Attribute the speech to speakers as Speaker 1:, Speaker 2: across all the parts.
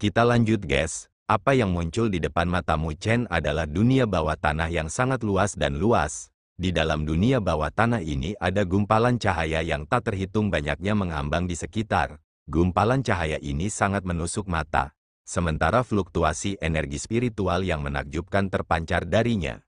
Speaker 1: Kita lanjut guys, apa yang muncul di depan mata Mu Chen adalah dunia bawah tanah yang sangat luas dan luas. Di dalam dunia bawah tanah ini ada gumpalan cahaya yang tak terhitung banyaknya mengambang di sekitar. Gumpalan cahaya ini sangat menusuk mata, sementara fluktuasi energi spiritual yang menakjubkan terpancar darinya.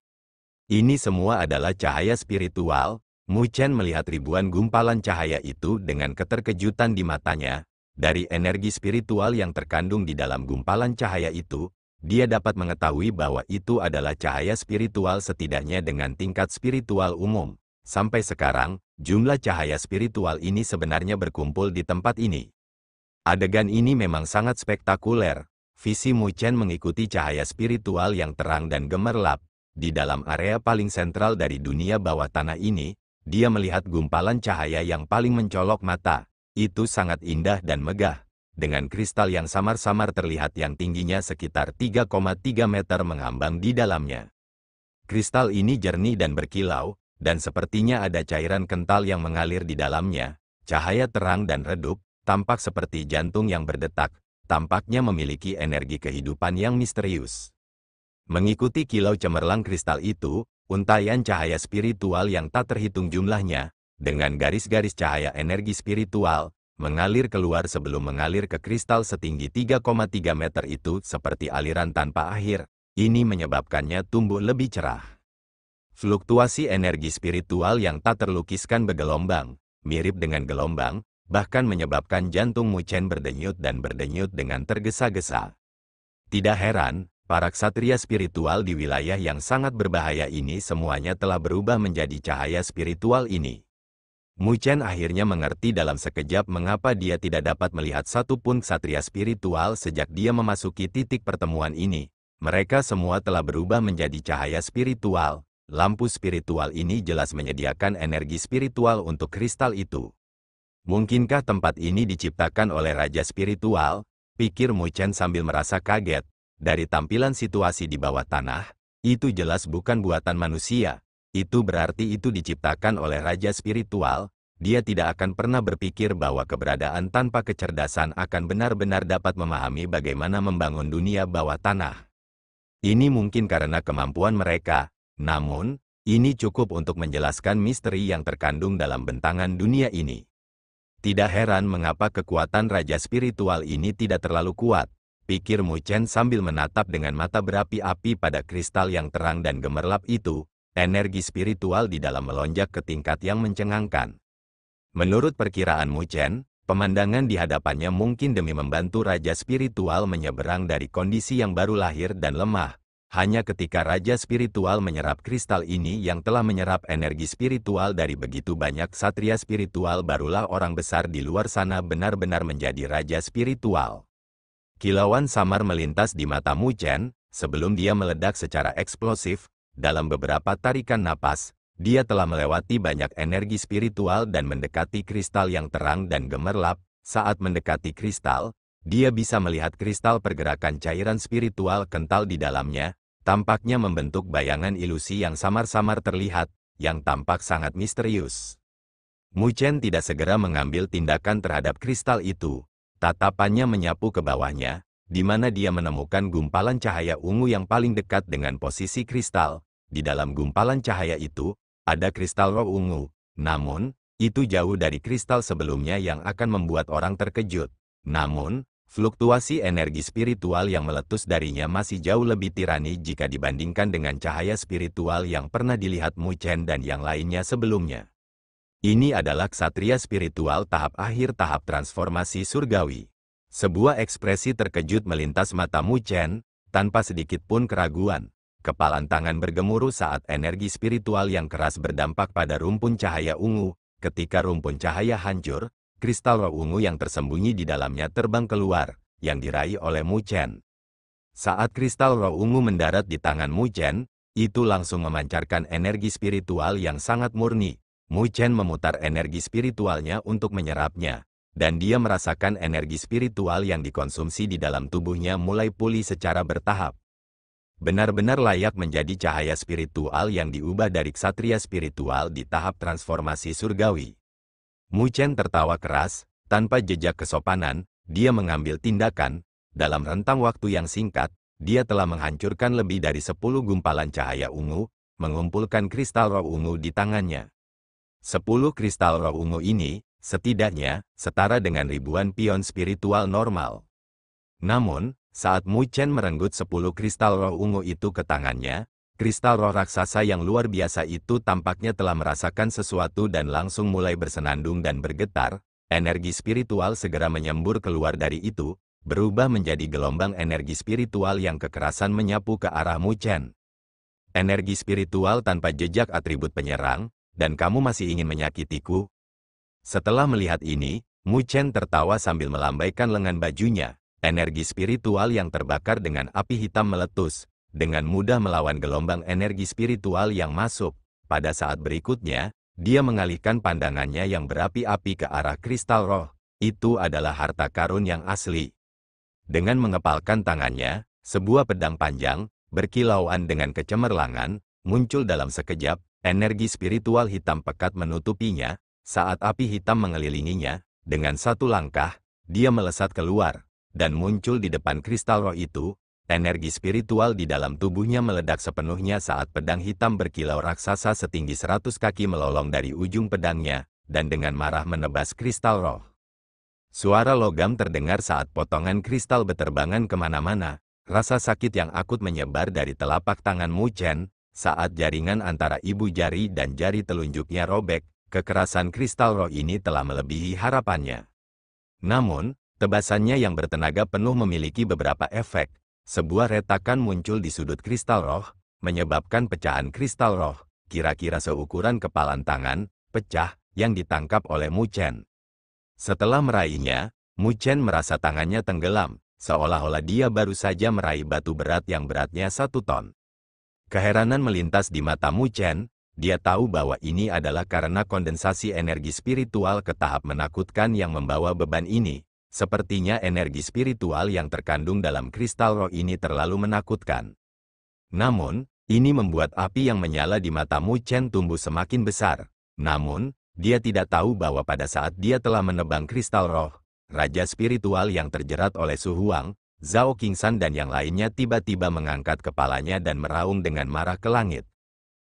Speaker 1: Ini semua adalah cahaya spiritual. Mu Chen melihat ribuan gumpalan cahaya itu dengan keterkejutan di matanya. Dari energi spiritual yang terkandung di dalam gumpalan cahaya itu, dia dapat mengetahui bahwa itu adalah cahaya spiritual setidaknya dengan tingkat spiritual umum. Sampai sekarang, jumlah cahaya spiritual ini sebenarnya berkumpul di tempat ini. Adegan ini memang sangat spektakuler. Visi Mu Chen mengikuti cahaya spiritual yang terang dan gemerlap. Di dalam area paling sentral dari dunia bawah tanah ini, dia melihat gumpalan cahaya yang paling mencolok mata. Itu sangat indah dan megah. Dengan kristal yang samar-samar terlihat yang tingginya sekitar 3,3 meter mengambang di dalamnya. Kristal ini jernih dan berkilau, dan sepertinya ada cairan kental yang mengalir di dalamnya. Cahaya terang dan redup, tampak seperti jantung yang berdetak, tampaknya memiliki energi kehidupan yang misterius. Mengikuti kilau cemerlang kristal itu, untaian cahaya spiritual yang tak terhitung jumlahnya, dengan garis-garis cahaya energi spiritual, mengalir keluar sebelum mengalir ke kristal setinggi 3,3 meter itu seperti aliran tanpa akhir. Ini menyebabkannya tumbuh lebih cerah. Fluktuasi energi spiritual yang tak terlukiskan bergelombang, mirip dengan gelombang, bahkan menyebabkan jantung Mu Chen berdenyut dan berdenyut dengan tergesa-gesa. Tidak heran, para ksatria spiritual di wilayah yang sangat berbahaya ini semuanya telah berubah menjadi cahaya spiritual ini. Mu Chen akhirnya mengerti dalam sekejap mengapa dia tidak dapat melihat satupun ksatria spiritual sejak dia memasuki titik pertemuan ini. Mereka semua telah berubah menjadi cahaya spiritual. Lampu spiritual ini jelas menyediakan energi spiritual untuk kristal itu. Mungkinkah tempat ini diciptakan oleh raja spiritual? Pikir Mu Chen sambil merasa kaget. Dari tampilan situasi di bawah tanah, itu jelas bukan buatan manusia. Itu berarti itu diciptakan oleh raja spiritual. Dia tidak akan pernah berpikir bahwa keberadaan tanpa kecerdasan akan benar-benar dapat memahami bagaimana membangun dunia bawah tanah. Ini mungkin karena kemampuan mereka, namun, ini cukup untuk menjelaskan misteri yang terkandung dalam bentangan dunia ini. Tidak heran mengapa kekuatan raja spiritual ini tidak terlalu kuat, pikir Mu Chen sambil menatap dengan mata berapi-api pada kristal yang terang dan gemerlap itu. Energi spiritual di dalam melonjak ke tingkat yang mencengangkan. Menurut perkiraan Mu Chen, pemandangan di hadapannya mungkin demi membantu raja spiritual menyeberang dari kondisi yang baru lahir dan lemah. Hanya ketika raja spiritual menyerap kristal ini yang telah menyerap energi spiritual dari begitu banyak ksatria spiritual barulah orang besar di luar sana benar-benar menjadi raja spiritual. Kilauan samar melintas di mata Mu Chen, sebelum dia meledak secara eksplosif. Dalam beberapa tarikan napas, dia telah melewati banyak energi spiritual dan mendekati kristal yang terang dan gemerlap. Saat mendekati kristal, dia bisa melihat kristal pergerakan cairan spiritual kental di dalamnya, tampaknya membentuk bayangan ilusi yang samar-samar terlihat, yang tampak sangat misterius. Mu Chen tidak segera mengambil tindakan terhadap kristal itu. Tatapannya menyapu ke bawahnya, di mana dia menemukan gumpalan cahaya ungu yang paling dekat dengan posisi kristal. Di dalam gumpalan cahaya itu, ada kristal roh ungu. Namun, itu jauh dari kristal sebelumnya yang akan membuat orang terkejut. Namun, fluktuasi energi spiritual yang meletus darinya masih jauh lebih tirani jika dibandingkan dengan cahaya spiritual yang pernah dilihat Mu Chen dan yang lainnya sebelumnya. Ini adalah ksatria spiritual tahap akhir tahap transformasi surgawi. Sebuah ekspresi terkejut melintas mata Mu Chen, tanpa sedikit pun keraguan. Kepalan tangan bergemuruh saat energi spiritual yang keras berdampak pada rumpun cahaya ungu. Ketika rumpun cahaya hancur, kristal roh ungu yang tersembunyi di dalamnya terbang keluar, yang diraih oleh Mu Chen. Saat kristal roh ungu mendarat di tangan Mu Chen, itu langsung memancarkan energi spiritual yang sangat murni. Mu Chen memutar energi spiritualnya untuk menyerapnya, dan dia merasakan energi spiritual yang dikonsumsi di dalam tubuhnya mulai pulih secara bertahap. Benar-benar layak menjadi cahaya spiritual yang diubah dari ksatria spiritual di tahap transformasi surgawi. Mu Chen tertawa keras, tanpa jejak kesopanan, dia mengambil tindakan. dalam rentang waktu yang singkat, dia telah menghancurkan lebih dari 10 gumpalan cahaya ungu, mengumpulkan kristal roh ungu di tangannya. 10 kristal roh ungu ini, setidaknya, setara dengan ribuan pion spiritual normal. Namun, saat Mu Chen merenggut 10 kristal roh ungu itu ke tangannya, kristal roh raksasa yang luar biasa itu tampaknya telah merasakan sesuatu dan langsung mulai bersenandung dan bergetar. Energi spiritual segera menyembur keluar dari itu, berubah menjadi gelombang energi spiritual yang kekerasan menyapu ke arah Mu Chen. Energi spiritual tanpa jejak atribut penyerang, dan kamu masih ingin menyakitiku? Setelah melihat ini, Mu Chen tertawa sambil melambaikan lengan bajunya. Energi spiritual yang terbakar dengan api hitam meletus, dengan mudah melawan gelombang energi spiritual yang masuk. Pada saat berikutnya, dia mengalihkan pandangannya yang berapi-api ke arah kristal roh. Itu adalah harta karun yang asli. Dengan mengepalkan tangannya, sebuah pedang panjang, berkilauan dengan kecemerlangan, muncul dalam sekejap. Energi spiritual hitam pekat menutupinya. Saat api hitam mengelilinginya, dengan satu langkah, dia melesat keluar, dan muncul di depan kristal roh itu. Energi spiritual di dalam tubuhnya meledak sepenuhnya saat pedang hitam berkilau raksasa setinggi 100 kaki melolong dari ujung pedangnya, dan dengan marah menebas kristal roh. Suara logam terdengar saat potongan kristal beterbangan kemana-mana. Rasa sakit yang akut menyebar dari telapak tangan Mu Chen, saat jaringan antara ibu jari dan jari telunjuknya robek. Kekerasan kristal roh ini telah melebihi harapannya. Namun, tebasannya yang bertenaga penuh memiliki beberapa efek. Sebuah retakan muncul di sudut kristal roh, menyebabkan pecahan kristal roh, kira-kira seukuran kepalan tangan, pecah, yang ditangkap oleh Mu Chen. Setelah meraihnya, Mu Chen merasa tangannya tenggelam, seolah-olah dia baru saja meraih batu berat yang beratnya 1 ton. Keheranan melintas di mata Mu Chen, dia tahu bahwa ini adalah karena kondensasi energi spiritual ke tahap menakutkan yang membawa beban ini. Sepertinya energi spiritual yang terkandung dalam kristal roh ini terlalu menakutkan. Namun, ini membuat api yang menyala di mata Mu Chen tumbuh semakin besar. Namun, dia tidak tahu bahwa pada saat dia telah menebang kristal roh, raja spiritual yang terjerat oleh Su Huang, Zhao Qingshan dan yang lainnya tiba-tiba mengangkat kepalanya dan meraung dengan marah ke langit.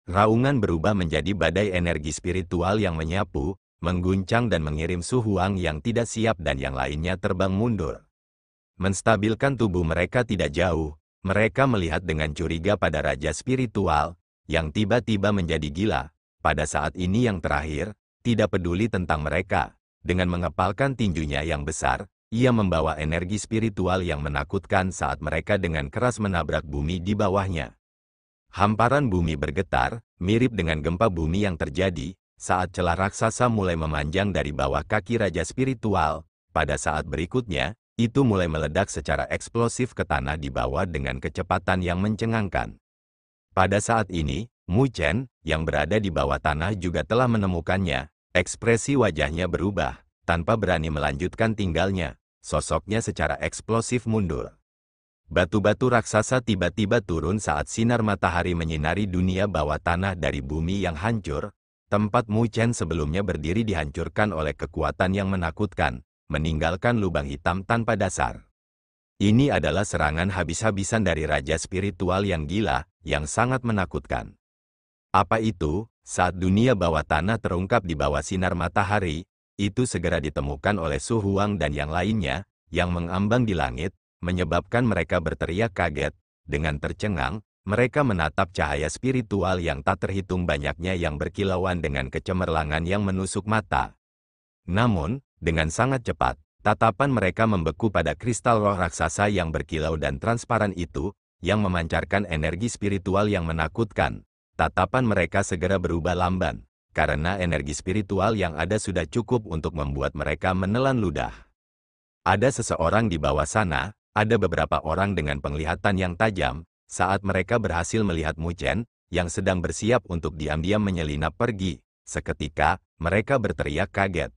Speaker 1: Raungan berubah menjadi badai energi spiritual yang menyapu, mengguncang dan mengirim Su Huang yang tidak siap dan yang lainnya terbang mundur. Menstabilkan tubuh mereka tidak jauh, mereka melihat dengan curiga pada raja spiritual, yang tiba-tiba menjadi gila. Pada saat ini yang terakhir, tidak peduli tentang mereka. Dengan mengepalkan tinjunya yang besar, ia membawa energi spiritual yang menakutkan saat mereka dengan keras menabrak bumi di bawahnya. Hamparan bumi bergetar, mirip dengan gempa bumi yang terjadi, saat celah raksasa mulai memanjang dari bawah kaki raja spiritual. Pada saat berikutnya, itu mulai meledak secara eksplosif ke tanah di bawah dengan kecepatan yang mencengangkan. Pada saat ini, Mu Chen, yang berada di bawah tanah juga telah menemukannya. Ekspresi wajahnya berubah, tanpa berani melanjutkan tinggalnya. Sosoknya secara eksplosif mundur. Batu-batu raksasa tiba-tiba turun saat sinar matahari menyinari dunia bawah tanah dari bumi yang hancur. Tempat Mu Chen sebelumnya berdiri dihancurkan oleh kekuatan yang menakutkan, meninggalkan lubang hitam tanpa dasar. Ini adalah serangan habis-habisan dari raja spiritual yang gila, yang sangat menakutkan. Apa itu? Saat dunia bawah tanah terungkap di bawah sinar matahari, itu segera ditemukan oleh Su Huang dan yang lainnya, yang mengambang di langit, menyebabkan mereka berteriak kaget. Dengan tercengang, mereka menatap cahaya spiritual yang tak terhitung banyaknya yang berkilauan dengan kecemerlangan yang menusuk mata. Namun, dengan sangat cepat, tatapan mereka membeku pada kristal roh raksasa yang berkilau dan transparan itu, yang memancarkan energi spiritual yang menakutkan. Tatapan mereka segera berubah lamban, karena energi spiritual yang ada sudah cukup untuk membuat mereka menelan ludah. Ada seseorang di bawah sana, ada beberapa orang dengan penglihatan yang tajam. Saat mereka berhasil melihat Mu Chen, yang sedang bersiap untuk diam-diam menyelinap pergi, seketika, mereka berteriak kaget.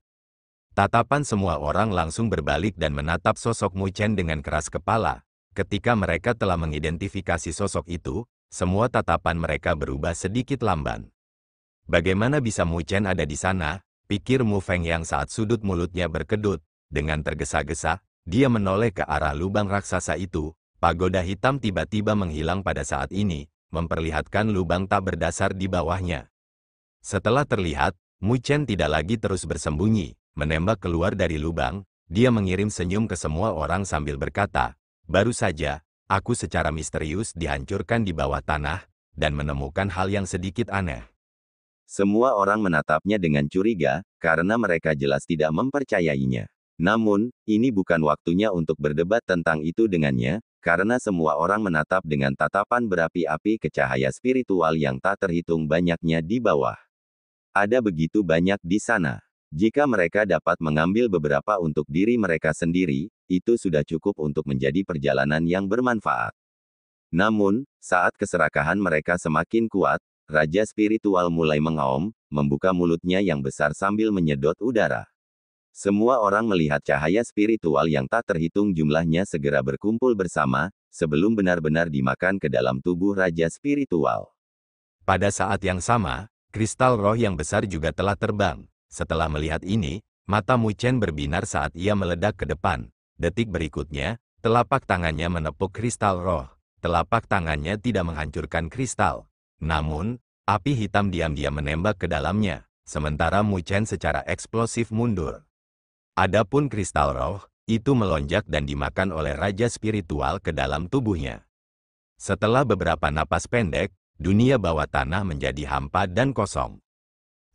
Speaker 1: Tatapan semua orang langsung berbalik dan menatap sosok Mu Chen dengan keras kepala. Ketika mereka telah mengidentifikasi sosok itu, semua tatapan mereka berubah sedikit lamban. Bagaimana bisa Mu Chen ada di sana? Pikir Mu Feng yang saat sudut mulutnya berkedut. Dengan tergesa-gesa, Dia menoleh ke arah lubang raksasa itu. Pagoda hitam tiba-tiba menghilang pada saat ini, memperlihatkan lubang tak berdasar di bawahnya. Setelah terlihat, Mu Chen tidak lagi terus bersembunyi, menembak keluar dari lubang. Dia mengirim senyum ke semua orang sambil berkata, "Baru saja, aku secara misterius dihancurkan di bawah tanah, dan menemukan hal yang sedikit aneh."
Speaker 2: Semua orang menatapnya dengan curiga, karena mereka jelas tidak mempercayainya. Namun, ini bukan waktunya untuk berdebat tentang itu dengannya, karena semua orang menatap dengan tatapan berapi-api ke cahaya spiritual yang tak terhitung banyaknya di bawah. Ada begitu banyak di sana. Jika mereka dapat mengambil beberapa untuk diri mereka sendiri, itu sudah cukup untuk menjadi perjalanan yang bermanfaat. Namun, saat keserakahan mereka semakin kuat, Raja Spiritual mulai mengaum, membuka mulutnya yang besar sambil menyedot udara. Semua orang melihat cahaya spiritual yang tak terhitung jumlahnya segera berkumpul bersama, sebelum benar-benar dimakan ke dalam tubuh Raja Spiritual.
Speaker 1: Pada saat yang sama, kristal roh yang besar juga telah terbang. Setelah melihat ini, mata Mu Chen berbinar saat ia meledak ke depan. Detik berikutnya, telapak tangannya menepuk kristal roh. Telapak tangannya tidak menghancurkan kristal. Namun, api hitam diam-diam menembak ke dalamnya, sementara Mu Chen secara eksplosif mundur. Adapun kristal roh, itu melonjak dan dimakan oleh Raja Spiritual ke dalam tubuhnya. Setelah beberapa napas pendek, dunia bawah tanah menjadi hampa dan kosong.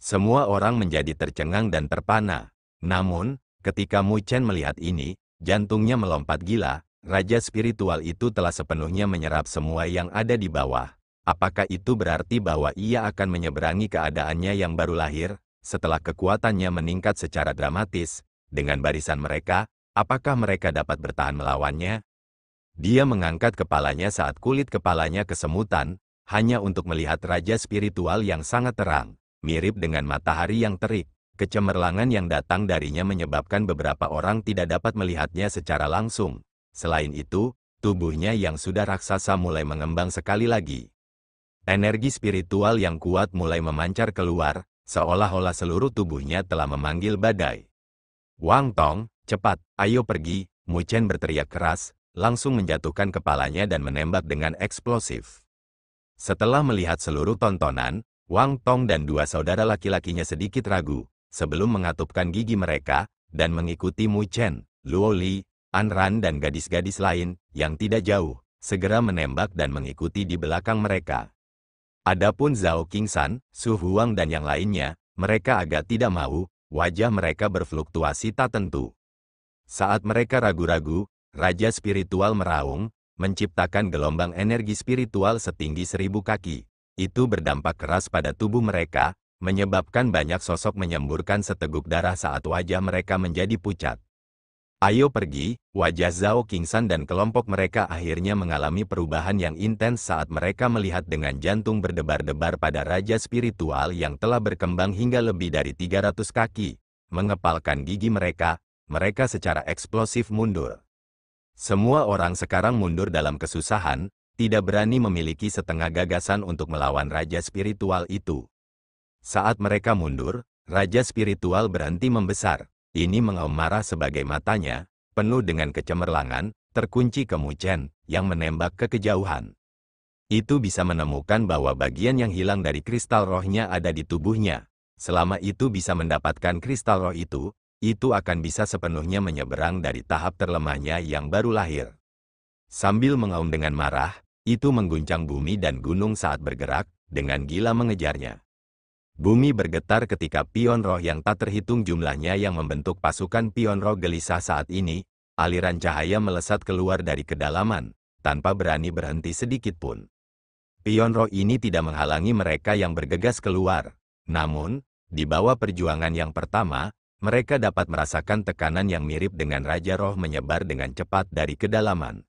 Speaker 1: Semua orang menjadi tercengang dan terpana. Namun, ketika Mu Chen melihat ini, jantungnya melompat gila. Raja Spiritual itu telah sepenuhnya menyerap semua yang ada di bawah. Apakah itu berarti bahwa ia akan menyeberangi keadaannya yang baru lahir, setelah kekuatannya meningkat secara dramatis? Dengan barisan mereka, apakah mereka dapat bertahan melawannya? Dia mengangkat kepalanya saat kulit kepalanya kesemutan, hanya untuk melihat Raja Spiritual yang sangat terang, mirip dengan matahari yang terik. Kecemerlangan yang datang darinya menyebabkan beberapa orang tidak dapat melihatnya secara langsung. Selain itu, tubuhnya yang sudah raksasa mulai mengembang sekali lagi. Energi spiritual yang kuat mulai memancar keluar, seolah-olah seluruh tubuhnya telah memanggil badai. "Wang Tong, cepat, ayo pergi!" Mu Chen berteriak keras, langsung menjatuhkan kepalanya dan menembak dengan eksplosif. Setelah melihat seluruh tontonan, Wang Tong dan dua saudara laki-lakinya sedikit ragu, sebelum mengatupkan gigi mereka, dan mengikuti Mu Chen, Luo Li, An Ran dan gadis-gadis lain, yang tidak jauh, segera menembak dan mengikuti di belakang mereka. Adapun Zhao Qingsan, Su Huang dan yang lainnya, mereka agak tidak mau. Wajah mereka berfluktuasi tak tentu. Saat mereka ragu-ragu, Raja Spiritual meraung, menciptakan gelombang energi spiritual setinggi 1000 kaki. Itu berdampak keras pada tubuh mereka, menyebabkan banyak sosok menyemburkan seteguk darah saat wajah mereka menjadi pucat. "Ayo pergi!" Wajah Zhao Qingsan dan kelompok mereka akhirnya mengalami perubahan yang intens saat mereka melihat dengan jantung berdebar-debar pada Raja Spiritual yang telah berkembang hingga lebih dari 300 kaki. Mengepalkan gigi mereka, mereka secara eksplosif mundur. Semua orang sekarang mundur dalam kesusahan, tidak berani memiliki setengah gagasan untuk melawan Raja Spiritual itu. Saat mereka mundur, Raja Spiritual berhenti membesar. Ini mengaum marah sebagai matanya, penuh dengan kecemerlangan, terkunci ke Mu Chen, yang menembak ke kejauhan. Itu bisa menemukan bahwa bagian yang hilang dari kristal rohnya ada di tubuhnya. Selama itu bisa mendapatkan kristal roh itu akan bisa sepenuhnya menyeberang dari tahap terlemahnya yang baru lahir. Sambil mengaum dengan marah, itu mengguncang bumi dan gunung saat bergerak, dengan gila mengejarnya. Bumi bergetar ketika pion roh yang tak terhitung jumlahnya yang membentuk pasukan pion roh gelisah saat ini. Aliran cahaya melesat keluar dari kedalaman, tanpa berani berhenti sedikit pun. Pion roh ini tidak menghalangi mereka yang bergegas keluar. Namun, di bawah perjuangan yang pertama, mereka dapat merasakan tekanan yang mirip dengan Raja Roh menyebar dengan cepat dari kedalaman.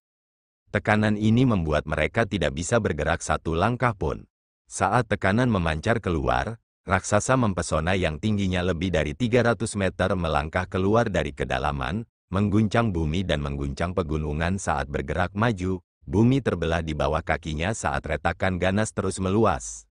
Speaker 1: Tekanan ini membuat mereka tidak bisa bergerak satu langkah pun. Saat tekanan memancar keluar, raksasa mempesona yang tingginya lebih dari 300 meter melangkah keluar dari kedalaman, mengguncang bumi dan mengguncang pegunungan saat bergerak maju. Bumi terbelah di bawah kakinya saat retakan ganas terus meluas.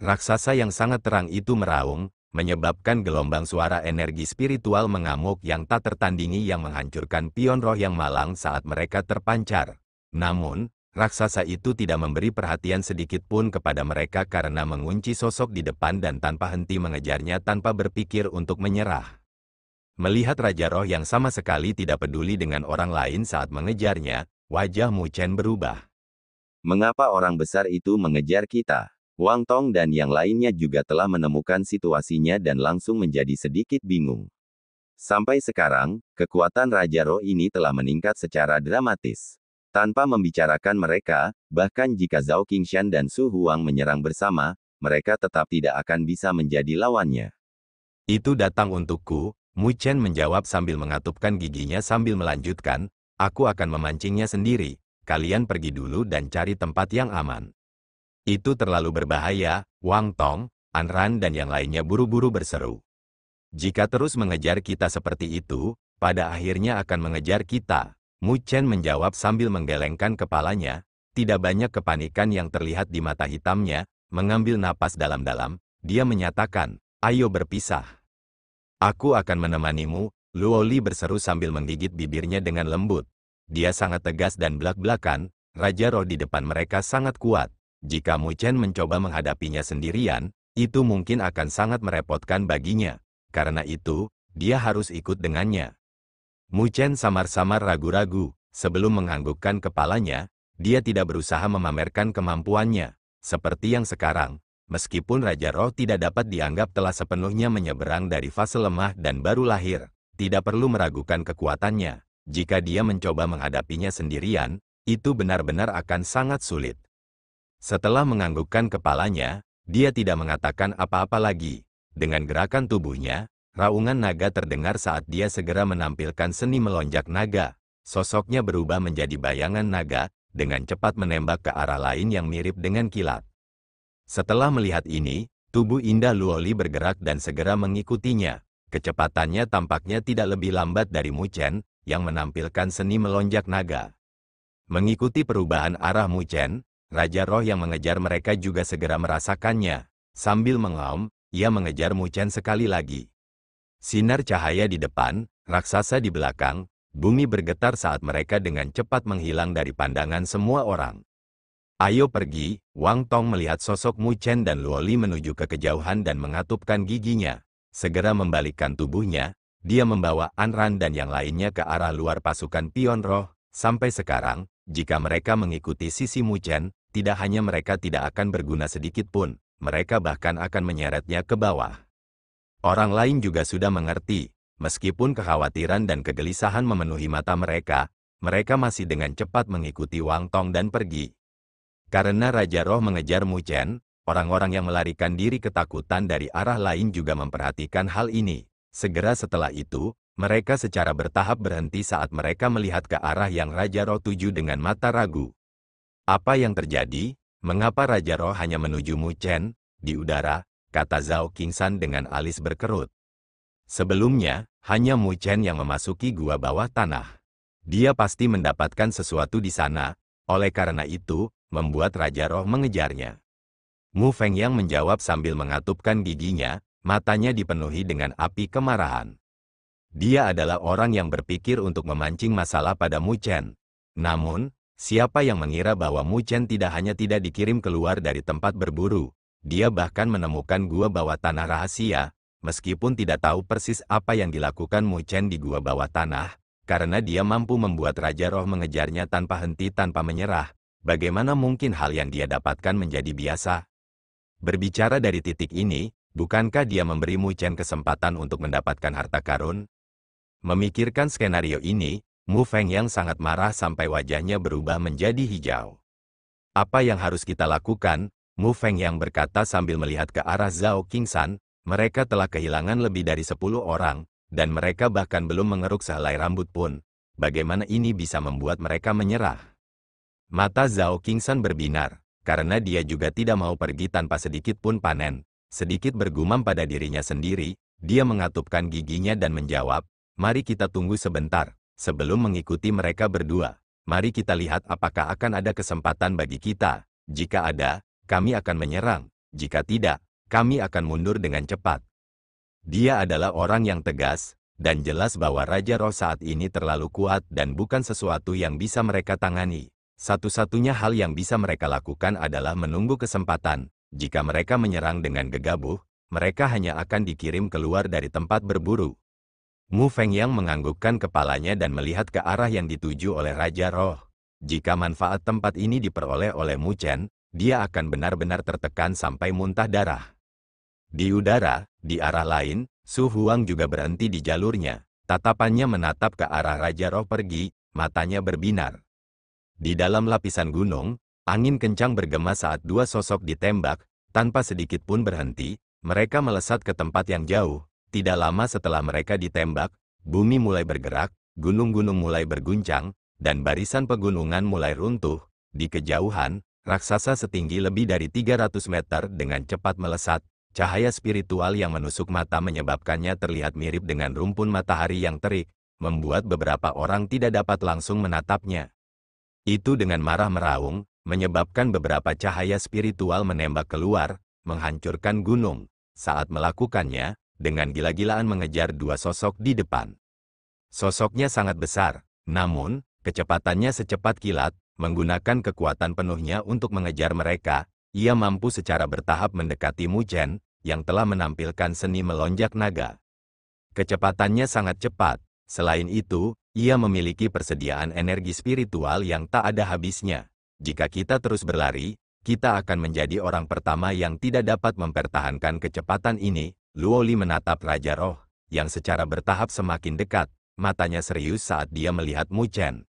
Speaker 1: Raksasa yang sangat terang itu meraung, menyebabkan gelombang suara energi spiritual mengamuk yang tak tertandingi yang menghancurkan pion roh yang malang saat mereka terpancar. Namun, raksasa itu tidak memberi perhatian sedikit pun kepada mereka karena mengunci sosok di depan dan tanpa henti mengejarnya tanpa berpikir untuk menyerah. Melihat Raja Roh yang sama sekali tidak peduli dengan orang lain saat mengejarnya, wajah Mu Chen berubah.
Speaker 2: Mengapa orang besar itu mengejar kita? Wang Tong dan yang lainnya juga telah menemukan situasinya dan langsung menjadi sedikit bingung. Sampai sekarang, kekuatan Raja Roh ini telah meningkat secara dramatis. Tanpa membicarakan mereka, bahkan jika Zhao Qingshan dan Su Huang menyerang bersama, mereka tetap tidak akan bisa menjadi lawannya.
Speaker 1: Itu datang untukku, Mu Chen menjawab sambil mengatupkan giginya sambil melanjutkan, aku akan memancingnya sendiri, kalian pergi dulu dan cari tempat yang aman. Itu terlalu berbahaya, Wang Tong, An Ran dan yang lainnya buru-buru berseru. Jika terus mengejar kita seperti itu, pada akhirnya akan mengejar kita. Mu Chen menjawab sambil menggelengkan kepalanya, tidak banyak kepanikan yang terlihat di mata hitamnya, mengambil napas dalam-dalam, dia menyatakan, ayo berpisah. Aku akan menemanimu, Luo Li berseru sambil menggigit bibirnya dengan lembut. Dia sangat tegas dan belak-belakan, Raja Roh di depan mereka sangat kuat. Jika Mu Chen mencoba menghadapinya sendirian, itu mungkin akan sangat merepotkan baginya. Karena itu, dia harus ikut dengannya. Mu Chen samar-samar ragu-ragu. Sebelum menganggukkan kepalanya, dia tidak berusaha memamerkan kemampuannya. Seperti yang sekarang, meskipun Raja Roh tidak dapat dianggap telah sepenuhnya menyeberang dari fase lemah dan baru lahir, tidak perlu meragukan kekuatannya. Jika dia mencoba menghadapinya sendirian, itu benar-benar akan sangat sulit. Setelah menganggukkan kepalanya, dia tidak mengatakan apa-apa lagi. Dengan gerakan tubuhnya, raungan naga terdengar saat dia segera menampilkan seni melonjak naga. Sosoknya berubah menjadi bayangan naga, dengan cepat menembak ke arah lain yang mirip dengan kilat. Setelah melihat ini, tubuh indah Luo Li bergerak dan segera mengikutinya. Kecepatannya tampaknya tidak lebih lambat dari Mu Chen, yang menampilkan seni melonjak naga. Mengikuti perubahan arah Mu Chen, Raja Roh yang mengejar mereka juga segera merasakannya. Sambil mengaum, ia mengejar Mu Chen sekali lagi. Sinar cahaya di depan, raksasa di belakang, bumi bergetar saat mereka dengan cepat menghilang dari pandangan semua orang. Ayo pergi, Wang Tong melihat sosok Mu Chen dan Luo Li menuju ke kejauhan dan mengatupkan giginya. Segera membalikkan tubuhnya, dia membawa An Ran dan yang lainnya ke arah luar pasukan pion roh. Sampai sekarang, jika mereka mengikuti sisi Mu Chen, tidak hanya mereka tidak akan berguna sedikit pun, mereka bahkan akan menyeretnya ke bawah. Orang lain juga sudah mengerti, meskipun kekhawatiran dan kegelisahan memenuhi mata mereka, mereka masih dengan cepat mengikuti Wang Tong dan pergi. Karena Raja Roh mengejar Mu Chen, orang-orang yang melarikan diri ketakutan dari arah lain juga memperhatikan hal ini. Segera setelah itu, mereka secara bertahap berhenti saat mereka melihat ke arah yang Raja Roh tuju dengan mata ragu. Apa yang terjadi? Mengapa Raja Roh hanya menuju Mu Chen? Di udara, kata Zhao Qingshan dengan alis berkerut. Sebelumnya, hanya Mu Chen yang memasuki gua bawah tanah. Dia pasti mendapatkan sesuatu di sana, oleh karena itu, membuat Raja Roh mengejarnya. Mu Fengyang menjawab sambil mengatupkan giginya, matanya dipenuhi dengan api kemarahan. Dia adalah orang yang berpikir untuk memancing masalah pada Mu Chen. Namun, siapa yang mengira bahwa Mu Chen tidak hanya tidak dikirim keluar dari tempat berburu, dia bahkan menemukan gua bawah tanah rahasia, meskipun tidak tahu persis apa yang dilakukan Mu Chen di gua bawah tanah, karena dia mampu membuat Raja Roh mengejarnya tanpa henti tanpa menyerah. Bagaimana mungkin hal yang dia dapatkan menjadi biasa? Berbicara dari titik ini, bukankah dia memberi Mu Chen kesempatan untuk mendapatkan harta karun? Memikirkan skenario ini, Mu Fengyang sangat marah sampai wajahnya berubah menjadi hijau. Apa yang harus kita lakukan? Mu Fengyang berkata sambil melihat ke arah Zhao Qingshan. Mereka telah kehilangan lebih dari 10 orang, dan mereka bahkan belum mengeruk sehelai rambut pun. Bagaimana ini bisa membuat mereka menyerah? Mata Zhao Qingshan berbinar, karena dia juga tidak mau pergi tanpa sedikit pun panen. Sedikit bergumam pada dirinya sendiri, dia mengatupkan giginya dan menjawab, mari kita tunggu sebentar. Sebelum mengikuti mereka berdua, mari kita lihat apakah akan ada kesempatan bagi kita. Jika ada, kami akan menyerang. Jika tidak, kami akan mundur dengan cepat. Dia adalah orang yang tegas, dan jelas bahwa Raja Roh saat ini terlalu kuat dan bukan sesuatu yang bisa mereka tangani. Satu-satunya hal yang bisa mereka lakukan adalah menunggu kesempatan. Jika mereka menyerang dengan gegabah, mereka hanya akan dikirim keluar dari tempat berburu. Mu Fengyang menganggukkan kepalanya dan melihat ke arah yang dituju oleh Raja Roh. Jika manfaat tempat ini diperoleh oleh Mu Chen, dia akan benar-benar tertekan sampai muntah darah. Di udara, di arah lain, Su Huang juga berhenti di jalurnya. Tatapannya menatap ke arah Raja Roh pergi, matanya berbinar. Di dalam lapisan gunung, angin kencang bergema saat dua sosok ditembak, tanpa sedikit pun berhenti, mereka melesat ke tempat yang jauh. Tidak lama setelah mereka ditembak, bumi mulai bergerak, gunung-gunung mulai berguncang, dan barisan pegunungan mulai runtuh. Di kejauhan, raksasa setinggi lebih dari 300 meter dengan cepat melesat. Cahaya spiritual yang menusuk mata menyebabkannya terlihat mirip dengan rumpun matahari yang terik, membuat beberapa orang tidak dapat langsung menatapnya. Itu dengan marah meraung, menyebabkan beberapa cahaya spiritual menembak keluar, menghancurkan gunung. Saat melakukannya, dengan gila-gilaan mengejar dua sosok di depan. Sosoknya sangat besar, namun, kecepatannya secepat kilat, menggunakan kekuatan penuhnya untuk mengejar mereka. Ia mampu secara bertahap mendekati Mu Chen, yang telah menampilkan seni melonjak naga. Kecepatannya sangat cepat, selain itu, ia memiliki persediaan energi spiritual yang tak ada habisnya. Jika kita terus berlari, kita akan menjadi orang pertama yang tidak dapat mempertahankan kecepatan ini. Luo Li menatap Raja Roh, yang secara bertahap semakin dekat, matanya serius saat dia melihat Mu Chen.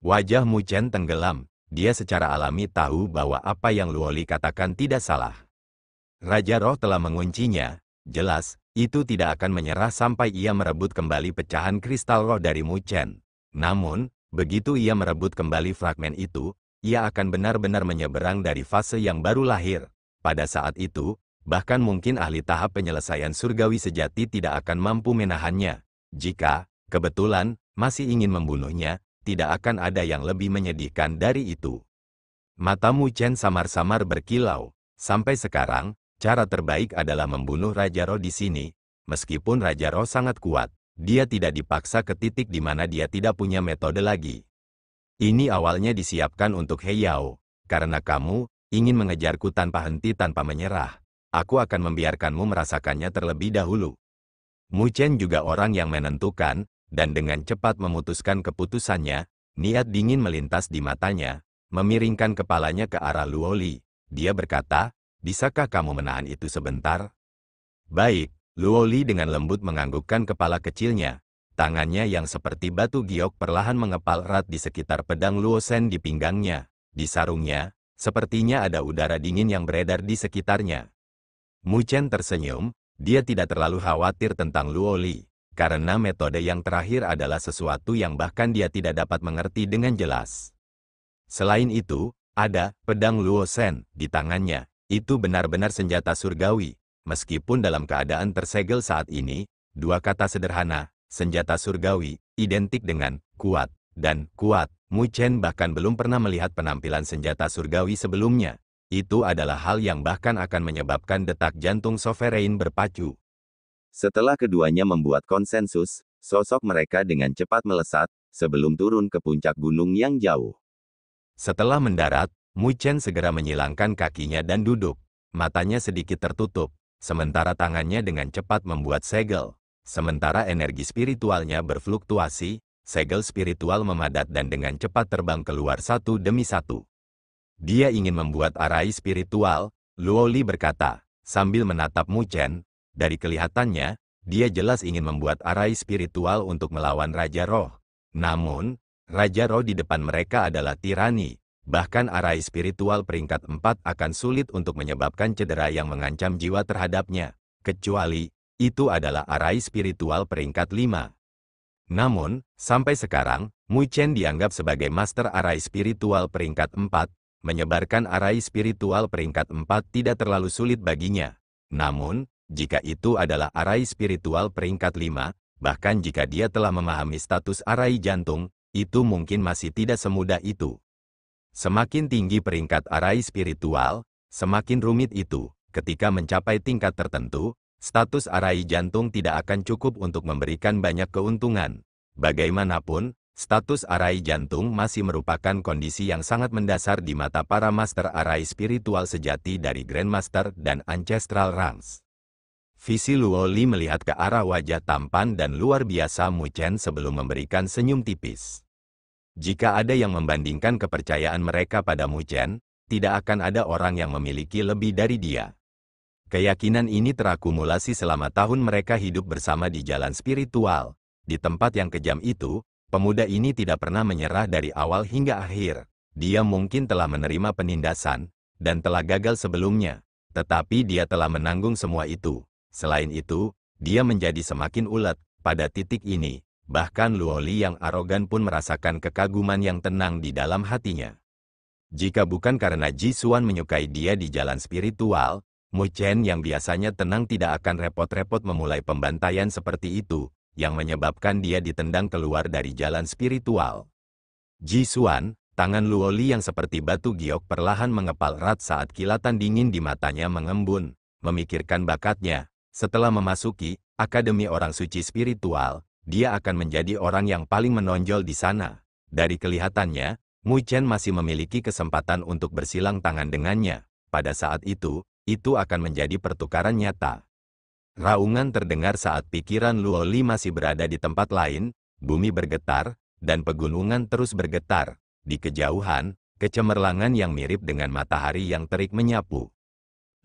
Speaker 1: Wajah Mu Chen tenggelam, dia secara alami tahu bahwa apa yang Luo Li katakan tidak salah. Raja Roh telah menguncinya, jelas, itu tidak akan menyerah sampai ia merebut kembali pecahan kristal roh dari Mu Chen. Namun, begitu ia merebut kembali fragmen itu, ia akan benar-benar menyeberang dari fase yang baru lahir. Pada saat itu, bahkan mungkin ahli tahap penyelesaian surgawi sejati tidak akan mampu menahannya. Jika, kebetulan, masih ingin membunuhnya, tidak akan ada yang lebih menyedihkan dari itu. Mata Mu Chen samar-samar berkilau. Sampai sekarang, cara terbaik adalah membunuh Raja Roh di sini. Meskipun Raja Roh sangat kuat, dia tidak dipaksa ke titik di mana dia tidak punya metode lagi. Ini awalnya disiapkan untuk He Yao. Karena kamu ingin mengejarku tanpa henti tanpa menyerah, aku akan membiarkanmu merasakannya terlebih dahulu. Mu Chen juga orang yang menentukan, dan dengan cepat memutuskan keputusannya, niat dingin melintas di matanya, memiringkan kepalanya ke arah Luo Li. Dia berkata, bisakah kamu menahan itu sebentar? Baik, Luo Li dengan lembut menganggukkan kepala kecilnya. Tangannya yang seperti batu giok perlahan mengepal erat di sekitar pedang Luo Shen di pinggangnya. Di sarungnya, sepertinya ada udara dingin yang beredar di sekitarnya. Mu Chen tersenyum, dia tidak terlalu khawatir tentang Luo Li, karena metode yang terakhir adalah sesuatu yang bahkan dia tidak dapat mengerti dengan jelas. Selain itu, ada pedang Luo Shen di tangannya. Itu benar-benar senjata surgawi. Meskipun dalam keadaan tersegel saat ini, dua kata sederhana, senjata surgawi, identik dengan kuat dan kuat. Mu Chen bahkan belum pernah melihat penampilan senjata surgawi sebelumnya. Itu adalah hal yang bahkan akan menyebabkan detak jantung Sovereign berpacu.
Speaker 2: Setelah keduanya membuat konsensus, sosok mereka dengan cepat melesat, sebelum turun ke puncak gunung yang jauh.
Speaker 1: Setelah mendarat, Mu Chen segera menyilangkan kakinya dan duduk. Matanya sedikit tertutup, sementara tangannya dengan cepat membuat segel. Sementara energi spiritualnya berfluktuasi, segel spiritual memadat dan dengan cepat terbang keluar satu demi satu. Dia ingin membuat arai spiritual, Luo Li berkata, sambil menatap Mu Chen. Dari kelihatannya, dia jelas ingin membuat arai spiritual untuk melawan Raja Roh. Namun, Raja Roh di depan mereka adalah tirani. Bahkan arai spiritual peringkat 4 akan sulit untuk menyebabkan cedera yang mengancam jiwa terhadapnya. Kecuali, itu adalah arai spiritual peringkat 5. Namun, sampai sekarang, Mu Chen dianggap sebagai master arai spiritual peringkat 4. Menyebarkan arai spiritual peringkat 4 tidak terlalu sulit baginya. Namun, jika itu adalah arai spiritual peringkat 5, bahkan jika dia telah memahami status arai jantung, itu mungkin masih tidak semudah itu. Semakin tinggi peringkat arai spiritual, semakin rumit itu. Ketika mencapai tingkat tertentu, Status arai jantung tidak akan cukup untuk memberikan banyak keuntungan. Bagaimanapun, status arai jantung masih merupakan kondisi yang sangat mendasar di mata para master arai spiritual sejati dari Grandmaster dan Ancestral Ranks. Visi Luo Li melihat ke arah wajah tampan dan luar biasa Mu Chen sebelum memberikan senyum tipis. Jika ada yang membandingkan kepercayaan mereka pada Mu Chen, tidak akan ada orang yang memiliki lebih dari dia. Keyakinan ini terakumulasi selama tahun mereka hidup bersama di jalan spiritual. Di tempat yang kejam itu, pemuda ini tidak pernah menyerah dari awal hingga akhir. Dia mungkin telah menerima penindasan, dan telah gagal sebelumnya. Tetapi dia telah menanggung semua itu. Selain itu, dia menjadi semakin ulet. Pada titik ini, bahkan Luo Li yang arogan pun merasakan kekaguman yang tenang di dalam hatinya. Jika bukan karena Ji Xuan menyukai dia di jalan spiritual, Mu Chen yang biasanya tenang tidak akan repot-repot memulai pembantaian seperti itu, yang menyebabkan dia ditendang keluar dari jalan spiritual. Ji Xuan, tangan Luo Li yang seperti batu giok perlahan mengepal erat saat kilatan dingin di matanya mengembun, memikirkan bakatnya. Setelah memasuki Akademi Orang Suci Spiritual, dia akan menjadi orang yang paling menonjol di sana. Dari kelihatannya, Mu Chen masih memiliki kesempatan untuk bersilang tangan dengannya. Pada saat itu akan menjadi pertukaran nyata. Raungan terdengar saat pikiran Luo Li masih berada di tempat lain, bumi bergetar, dan pegunungan terus bergetar. Di kejauhan, kecemerlangan yang mirip dengan matahari yang terik menyapu.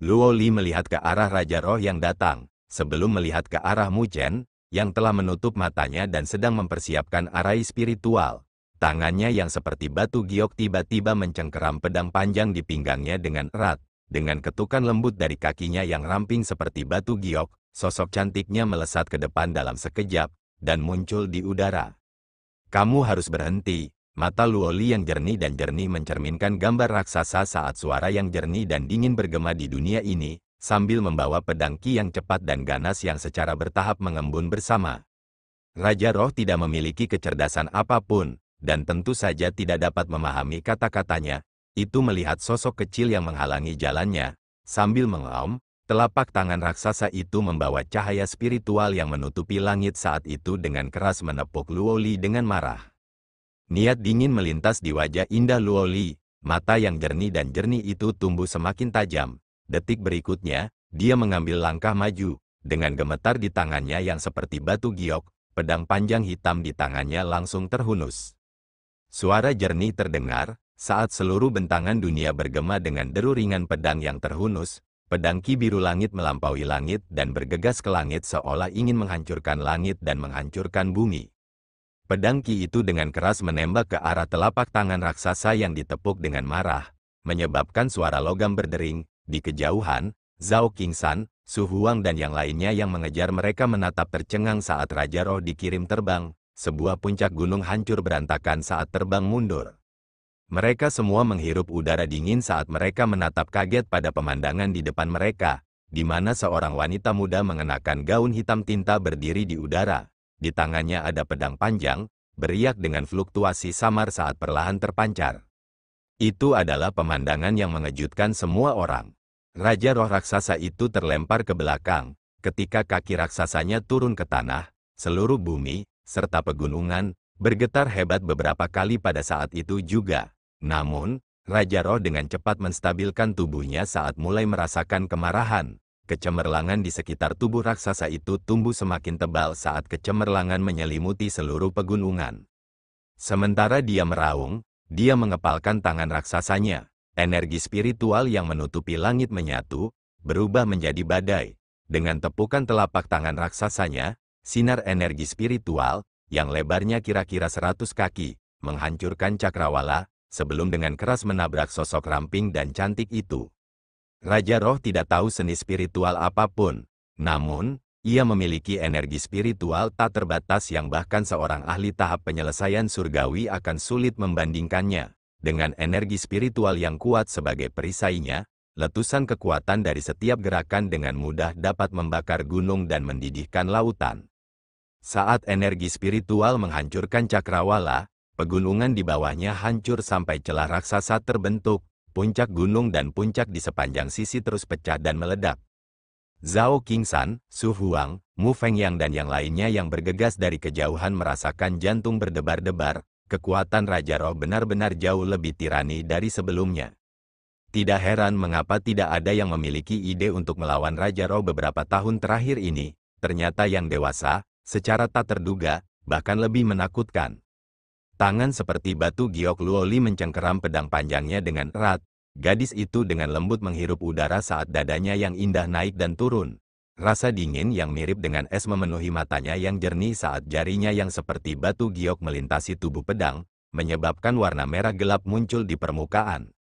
Speaker 1: Luo Li melihat ke arah Raja Roh yang datang, sebelum melihat ke arah Mu Chen, yang telah menutup matanya dan sedang mempersiapkan arai spiritual. Tangannya yang seperti batu giok tiba-tiba mencengkeram pedang panjang di pinggangnya dengan erat. Dengan ketukan lembut dari kakinya yang ramping seperti batu giok, sosok cantiknya melesat ke depan dalam sekejap, dan muncul di udara. Kamu harus berhenti. Mata Luo Li yang jernih dan jernih mencerminkan gambar raksasa saat suara yang jernih dan dingin bergema di dunia ini, sambil membawa pedang ki yang cepat dan ganas yang secara bertahap mengembun bersama. Raja Roh tidak memiliki kecerdasan apapun, dan tentu saja tidak dapat memahami kata-katanya. Itu melihat sosok kecil yang menghalangi jalannya. Sambil mengaum, telapak tangan raksasa itu membawa cahaya spiritual yang menutupi langit saat itu dengan keras menepuk Luo Li dengan marah. Niat dingin melintas di wajah indah Luo Li. Mata yang jernih dan jernih itu tumbuh semakin tajam. Detik berikutnya, dia mengambil langkah maju. Dengan gemetar di tangannya yang seperti batu giok, pedang panjang hitam di tangannya langsung terhunus. Suara jernih terdengar. Saat seluruh bentangan dunia bergema dengan deru ringan pedang yang terhunus, pedang ki biru langit melampaui langit dan bergegas ke langit seolah ingin menghancurkan langit dan menghancurkan bumi. Pedang ki itu dengan keras menembak ke arah telapak tangan raksasa yang ditepuk dengan marah, menyebabkan suara logam berdering. Di kejauhan, Zhao Qingshan, Su Huang dan yang lainnya yang mengejar mereka menatap tercengang saat Raja Roh dikirim terbang. Sebuah puncak gunung hancur berantakan saat terbang mundur. Mereka semua menghirup udara dingin saat mereka menatap kaget pada pemandangan di depan mereka, di mana seorang wanita muda mengenakan gaun hitam tinta berdiri di udara. Di tangannya ada pedang panjang, beriak dengan fluktuasi samar saat perlahan terpancar. Itu adalah pemandangan yang mengejutkan semua orang. Raja Roh raksasa itu terlempar ke belakang. Ketika kaki raksasanya turun ke tanah, seluruh bumi, serta pegunungan, bergetar hebat beberapa kali pada saat itu juga. Namun, Raja Roh dengan cepat menstabilkan tubuhnya saat mulai merasakan kemarahan. Kecemerlangan di sekitar tubuh raksasa itu tumbuh semakin tebal saat kecemerlangan menyelimuti seluruh pegunungan. Sementara dia meraung, dia mengepalkan tangan raksasanya. Energi spiritual yang menutupi langit menyatu, berubah menjadi badai. Dengan tepukan telapak tangan raksasanya, sinar energi spiritual, yang lebarnya kira-kira 100 kaki, menghancurkan cakrawala, sebelum dengan keras menabrak sosok ramping dan cantik itu. Raja Roh tidak tahu seni spiritual apapun, namun, ia memiliki energi spiritual tak terbatas yang bahkan seorang ahli tahap penyelesaian surgawi akan sulit membandingkannya. Dengan energi spiritual yang kuat sebagai perisainya, letusan kekuatan dari setiap gerakan dengan mudah dapat membakar gunung dan mendidihkan lautan. Saat energi spiritual menghancurkan cakrawala, pegunungan di bawahnya hancur sampai celah raksasa terbentuk, puncak gunung dan puncak di sepanjang sisi terus pecah dan meledak. Zhao Qingsan, Su Huang, Mu Fengyang dan yang lainnya yang bergegas dari kejauhan merasakan jantung berdebar-debar, kekuatan Raja Roh benar-benar jauh lebih tirani dari sebelumnya. Tidak heran mengapa tidak ada yang memiliki ide untuk melawan Raja Roh beberapa tahun terakhir ini, ternyata yang dewasa, secara tak terduga, bahkan lebih menakutkan. Tangan seperti batu giok Luoli mencengkeram pedang panjangnya dengan erat. Gadis itu dengan lembut menghirup udara saat dadanya yang indah naik dan turun. Rasa dingin yang mirip dengan es memenuhi matanya yang jernih saat jarinya yang seperti batu giok melintasi tubuh pedang, menyebabkan warna merah gelap muncul di permukaan.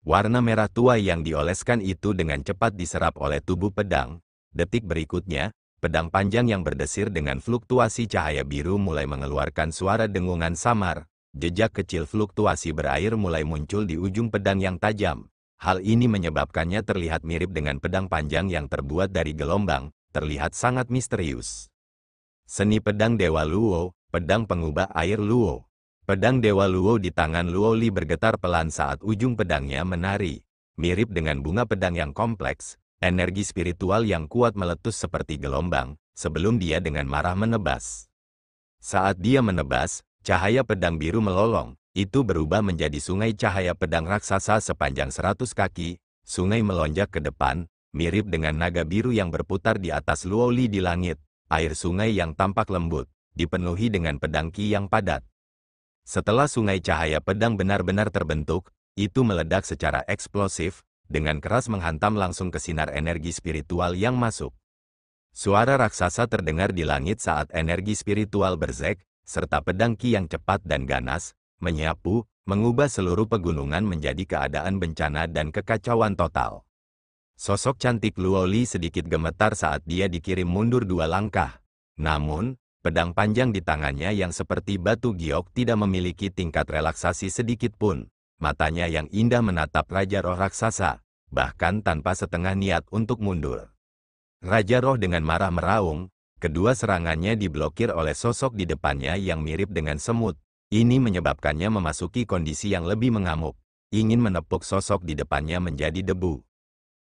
Speaker 1: Warna merah tua yang dioleskan itu dengan cepat diserap oleh tubuh pedang. Detik berikutnya, pedang panjang yang berdesir dengan fluktuasi cahaya biru mulai mengeluarkan suara dengungan samar. Jejak kecil fluktuasi berair mulai muncul di ujung pedang yang tajam. Hal ini menyebabkannya terlihat mirip dengan pedang panjang yang terbuat dari gelombang, terlihat sangat misterius. Seni pedang Dewa Luo, pedang pengubah air Luo. Pedang Dewa Luo di tangan Luo Li bergetar pelan saat ujung pedangnya menari. Mirip dengan bunga pedang yang kompleks, energi spiritual yang kuat meletus seperti gelombang, sebelum dia dengan marah menebas. Saat dia menebas, cahaya pedang biru melolong, itu berubah menjadi sungai cahaya pedang raksasa sepanjang 100 kaki, sungai melonjak ke depan, mirip dengan naga biru yang berputar di atas Luo Li di langit, air sungai yang tampak lembut, dipenuhi dengan pedang ki yang padat. Setelah sungai cahaya pedang benar-benar terbentuk, itu meledak secara eksplosif, dengan keras menghantam langsung ke sinar energi spiritual yang masuk. Suara raksasa terdengar di langit saat energi spiritual berzek, serta pedang ki yang cepat dan ganas, menyapu, mengubah seluruh pegunungan menjadi keadaan bencana dan kekacauan total. Sosok cantik Luo Li sedikit gemetar saat dia dikirim mundur 2 langkah. Namun, pedang panjang di tangannya yang seperti batu giok tidak memiliki tingkat relaksasi sedikit pun. Matanya yang indah menatap Raja Roh raksasa, bahkan tanpa setengah niat untuk mundur. Raja Roh dengan marah meraung. Kedua serangannya diblokir oleh sosok di depannya yang mirip dengan semut. Ini menyebabkannya memasuki kondisi yang lebih mengamuk, ingin menepuk sosok di depannya menjadi debu.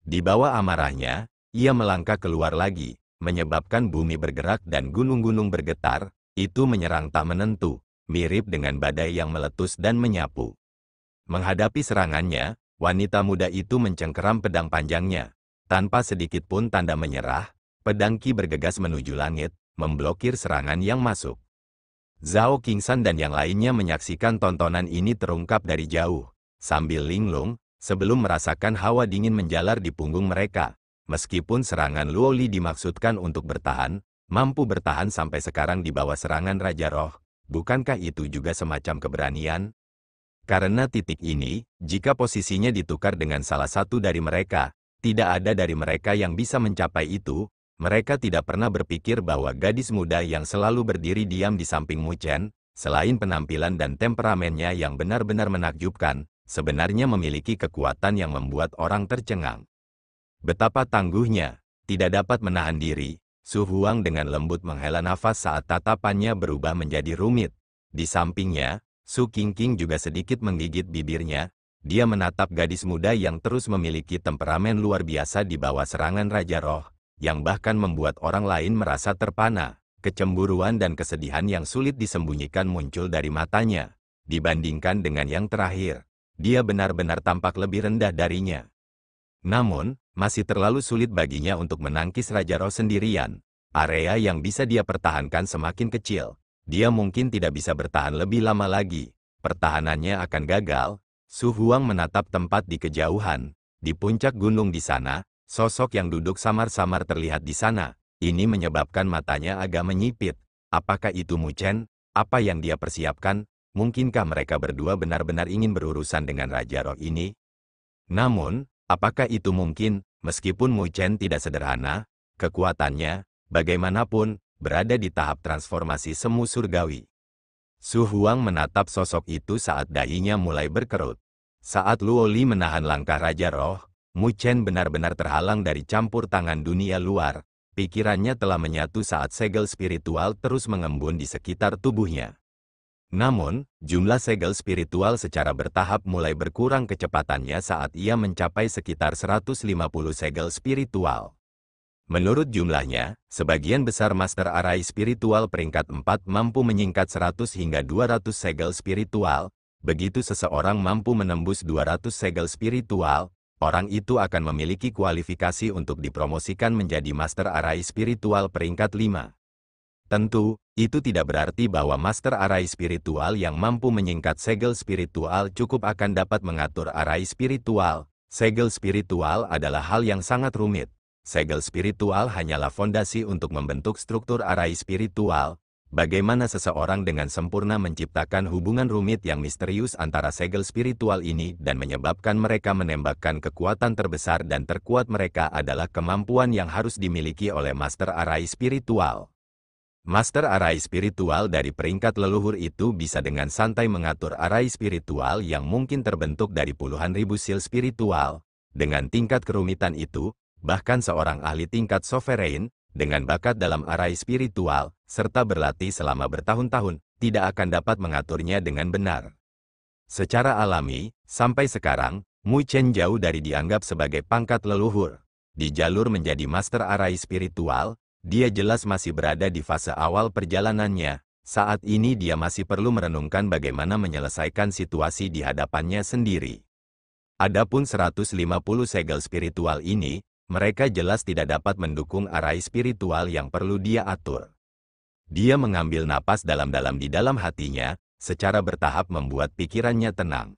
Speaker 1: Di bawah amarahnya, ia melangkah keluar lagi, menyebabkan bumi bergerak dan gunung-gunung bergetar. Itu menyerang tak menentu, mirip dengan badai yang meletus dan menyapu. Menghadapi serangannya, wanita muda itu mencengkeram pedang panjangnya. Tanpa sedikit pun tanda menyerah, pedang ki bergegas menuju langit, memblokir serangan yang masuk. Zhao Qingsan dan yang lainnya menyaksikan tontonan ini terungkap dari jauh, sambil linglung, sebelum merasakan hawa dingin menjalar di punggung mereka. Meskipun serangan Luo Li dimaksudkan untuk bertahan, mampu bertahan sampai sekarang di bawah serangan Raja Roh, bukankah itu juga semacam keberanian? Karena titik ini, jika posisinya ditukar dengan salah satu dari mereka, tidak ada dari mereka yang bisa mencapai itu. Mereka tidak pernah berpikir bahwa gadis muda yang selalu berdiri diam di samping Mu Chen, selain penampilan dan temperamennya yang benar-benar menakjubkan, sebenarnya memiliki kekuatan yang membuat orang tercengang. Betapa tangguhnya, tidak dapat menahan diri, Su Huang dengan lembut menghela nafas saat tatapannya berubah menjadi rumit. Di sampingnya, Su Qingqing juga sedikit menggigit bibirnya. Dia menatap gadis muda yang terus memiliki temperamen luar biasa di bawah serangan Raja Roh, yang bahkan membuat orang lain merasa terpana. Kecemburuan dan kesedihan yang sulit disembunyikan muncul dari matanya. Dibandingkan dengan yang terakhir, dia benar-benar tampak lebih rendah darinya. Namun, masih terlalu sulit baginya untuk menangkis Raja Roh sendirian. Area yang bisa dia pertahankan semakin kecil. Dia mungkin tidak bisa bertahan lebih lama lagi. Pertahanannya akan gagal. Su Huang menatap tempat di kejauhan. Di puncak gunung di sana, sosok yang duduk samar-samar terlihat di sana. Ini menyebabkan matanya agak menyipit. Apakah itu Mu Chen? Apa yang dia persiapkan? Mungkinkah mereka berdua benar-benar ingin berurusan dengan Raja Roh ini? Namun, apakah itu mungkin? Meskipun Mu Chen tidak sederhana, kekuatannya, bagaimanapun, berada di tahap transformasi semu surgawi. Su Huang menatap sosok itu saat dahinya mulai berkerut. Saat Luo Li menahan langkah Raja Roh, Mu Chen benar-benar terhalang dari campur tangan dunia luar. Pikirannya telah menyatu saat segel spiritual terus mengembun di sekitar tubuhnya. Namun, jumlah segel spiritual secara bertahap mulai berkurang kecepatannya saat ia mencapai sekitar 150 segel spiritual. Menurut jumlahnya, sebagian besar Master Arai spiritual peringkat 4 mampu menyingkat 100 hingga 200 segel spiritual. Begitu seseorang mampu menembus 200 segel spiritual, orang itu akan memiliki kualifikasi untuk dipromosikan menjadi Master Arai spiritual peringkat 5. Tentu, itu tidak berarti bahwa Master Arai spiritual yang mampu menyingkat segel spiritual cukup akan dapat mengatur arai spiritual. Segel spiritual adalah hal yang sangat rumit. Segel spiritual hanyalah fondasi untuk membentuk struktur arai spiritual. Bagaimana seseorang dengan sempurna menciptakan hubungan rumit yang misterius antara segel spiritual ini dan menyebabkan mereka menembakkan kekuatan terbesar dan terkuat mereka adalah kemampuan yang harus dimiliki oleh Master Arai spiritual. Master Arai spiritual dari peringkat leluhur itu bisa dengan santai mengatur arai spiritual yang mungkin terbentuk dari puluhan ribu sil spiritual. Dengan tingkat kerumitan itu, bahkan seorang ahli tingkat sovereign, dengan bakat dalam arai spiritual, serta berlatih selama bertahun-tahun, tidak akan dapat mengaturnya dengan benar. Secara alami, sampai sekarang, Mu Chen jauh dari dianggap sebagai pangkat leluhur. Di jalur menjadi Master Arai spiritual, dia jelas masih berada di fase awal perjalanannya. Saat ini dia masih perlu merenungkan bagaimana menyelesaikan situasi di hadapannya sendiri. Adapun 150 segel spiritual ini, mereka jelas tidak dapat mendukung arai spiritual yang perlu dia atur. Dia mengambil napas dalam-dalam di dalam hatinya, secara bertahap membuat pikirannya tenang.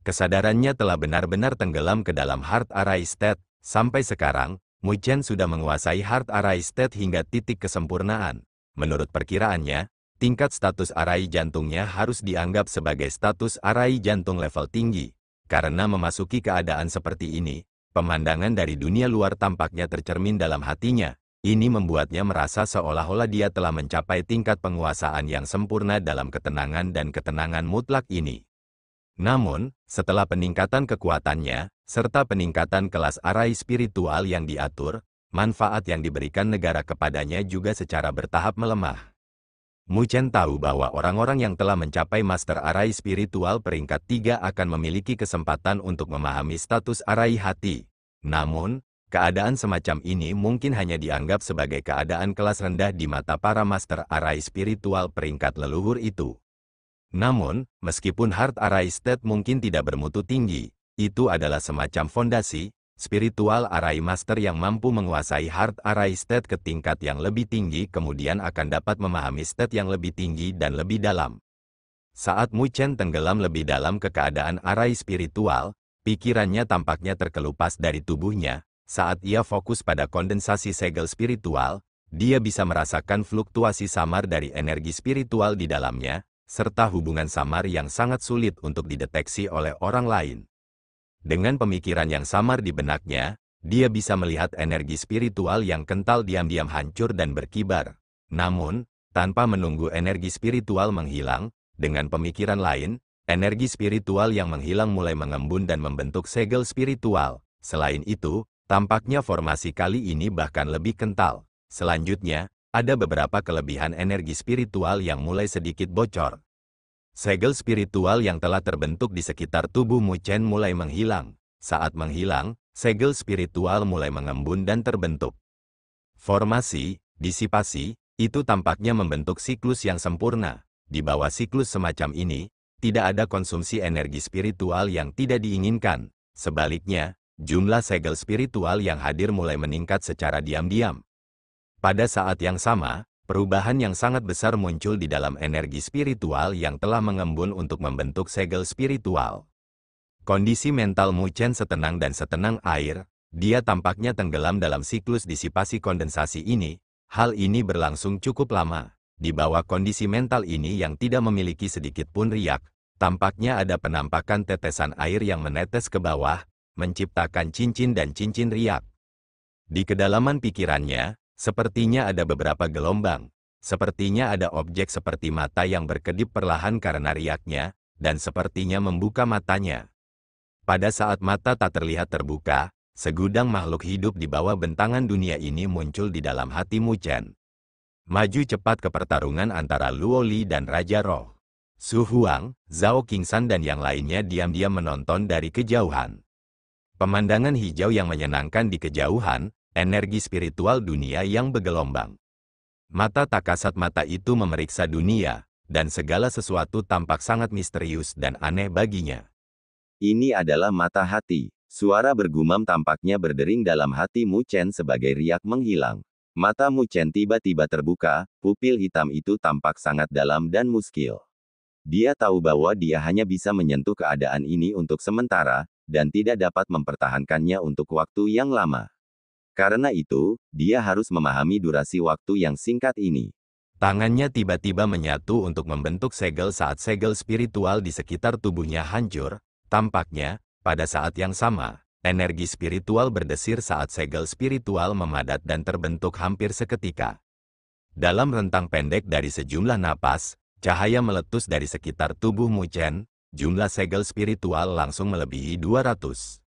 Speaker 1: Kesadarannya telah benar-benar tenggelam ke dalam Heart Arai State. Sampai sekarang, Mu Chen sudah menguasai Heart Arai State hingga titik kesempurnaan. Menurut perkiraannya, tingkat status arai jantungnya harus dianggap sebagai status arai jantung level tinggi. Karena memasuki keadaan seperti ini, pemandangan dari dunia luar tampaknya tercermin dalam hatinya. Ini membuatnya merasa seolah-olah dia telah mencapai tingkat penguasaan yang sempurna dalam ketenangan dan ketenangan mutlak ini. Namun, setelah peningkatan kekuatannya, serta peningkatan kelas arai spiritual yang diatur, manfaat yang diberikan negara kepadanya juga secara bertahap melemah. Mu Chen tahu bahwa orang-orang yang telah mencapai Master Arai spiritual peringkat 3 akan memiliki kesempatan untuk memahami status arai hati. Namun, keadaan semacam ini mungkin hanya dianggap sebagai keadaan kelas rendah di mata para Master Arai spiritual peringkat leluhur itu. Namun, meskipun Heart Arai State mungkin tidak bermutu tinggi, itu adalah semacam fondasi spiritual arai master yang mampu menguasai Heart Arai State ke tingkat yang lebih tinggi kemudian akan dapat memahami state yang lebih tinggi dan lebih dalam. Saat Mu Chen tenggelam lebih dalam ke keadaan arai spiritual, pikirannya tampaknya terkelupas dari tubuhnya. Saat ia fokus pada kondensasi segel spiritual, dia bisa merasakan fluktuasi samar dari energi spiritual di dalamnya, serta hubungan samar yang sangat sulit untuk dideteksi oleh orang lain. Dengan pemikiran yang samar di benaknya, dia bisa melihat energi spiritual yang kental diam-diam hancur dan berkibar. Namun, tanpa menunggu energi spiritual menghilang, dengan pemikiran lain, energi spiritual yang menghilang mulai mengembun dan membentuk segel spiritual. Selain itu, tampaknya formasi kali ini bahkan lebih kental. Selanjutnya, ada beberapa kelebihan energi spiritual yang mulai sedikit bocor. Segel spiritual yang telah terbentuk di sekitar tubuh Mu Chen mulai menghilang. Saat menghilang, segel spiritual mulai mengembun dan terbentuk. Formasi, disipasi, itu tampaknya membentuk siklus yang sempurna. Di bawah siklus semacam ini, tidak ada konsumsi energi spiritual yang tidak diinginkan. Sebaliknya, jumlah segel spiritual yang hadir mulai meningkat secara diam-diam. Pada saat yang sama, perubahan yang sangat besar muncul di dalam energi spiritual yang telah mengembun untuk membentuk segel spiritual. Kondisi mental Mu Chen setenang dan setenang air, dia tampaknya tenggelam dalam siklus disipasi kondensasi ini. Hal ini berlangsung cukup lama. Di bawah kondisi mental ini yang tidak memiliki sedikit pun riak, tampaknya ada penampakan tetesan air yang menetes ke bawah, menciptakan cincin dan cincin riak. Di kedalaman pikirannya, sepertinya ada beberapa gelombang. Sepertinya ada objek seperti mata yang berkedip perlahan karena riaknya, dan sepertinya membuka matanya. Pada saat mata tak terlihat terbuka, segudang makhluk hidup di bawah bentangan dunia ini muncul di dalam hati Mu Chen. Maju cepat ke pertarungan antara Luo Li dan Raja Roh. Su Huang, Zhao Qingsan dan yang lainnya diam-diam menonton dari kejauhan. Pemandangan hijau yang menyenangkan di kejauhan, energi spiritual dunia yang bergelombang. Mata tak kasat mata itu memeriksa dunia, dan segala sesuatu tampak sangat misterius dan aneh baginya.
Speaker 2: Ini adalah mata hati. Suara bergumam tampaknya berdering dalam hati Mu Chen sebagai riak menghilang. Mata Mu Chen tiba-tiba terbuka, pupil hitam itu tampak sangat dalam dan muskil. Dia tahu bahwa dia hanya bisa menyentuh keadaan ini untuk sementara, dan tidak dapat mempertahankannya untuk waktu yang lama. Karena itu, dia harus memahami durasi waktu yang singkat ini.
Speaker 1: Tangannya tiba-tiba menyatu untuk membentuk segel saat segel spiritual di sekitar tubuhnya hancur. Tampaknya, pada saat yang sama, energi spiritual berdesir saat segel spiritual memadat dan terbentuk hampir seketika. Dalam rentang pendek dari sejumlah napas, cahaya meletus dari sekitar tubuh Mu Chen, jumlah segel spiritual langsung melebihi 200.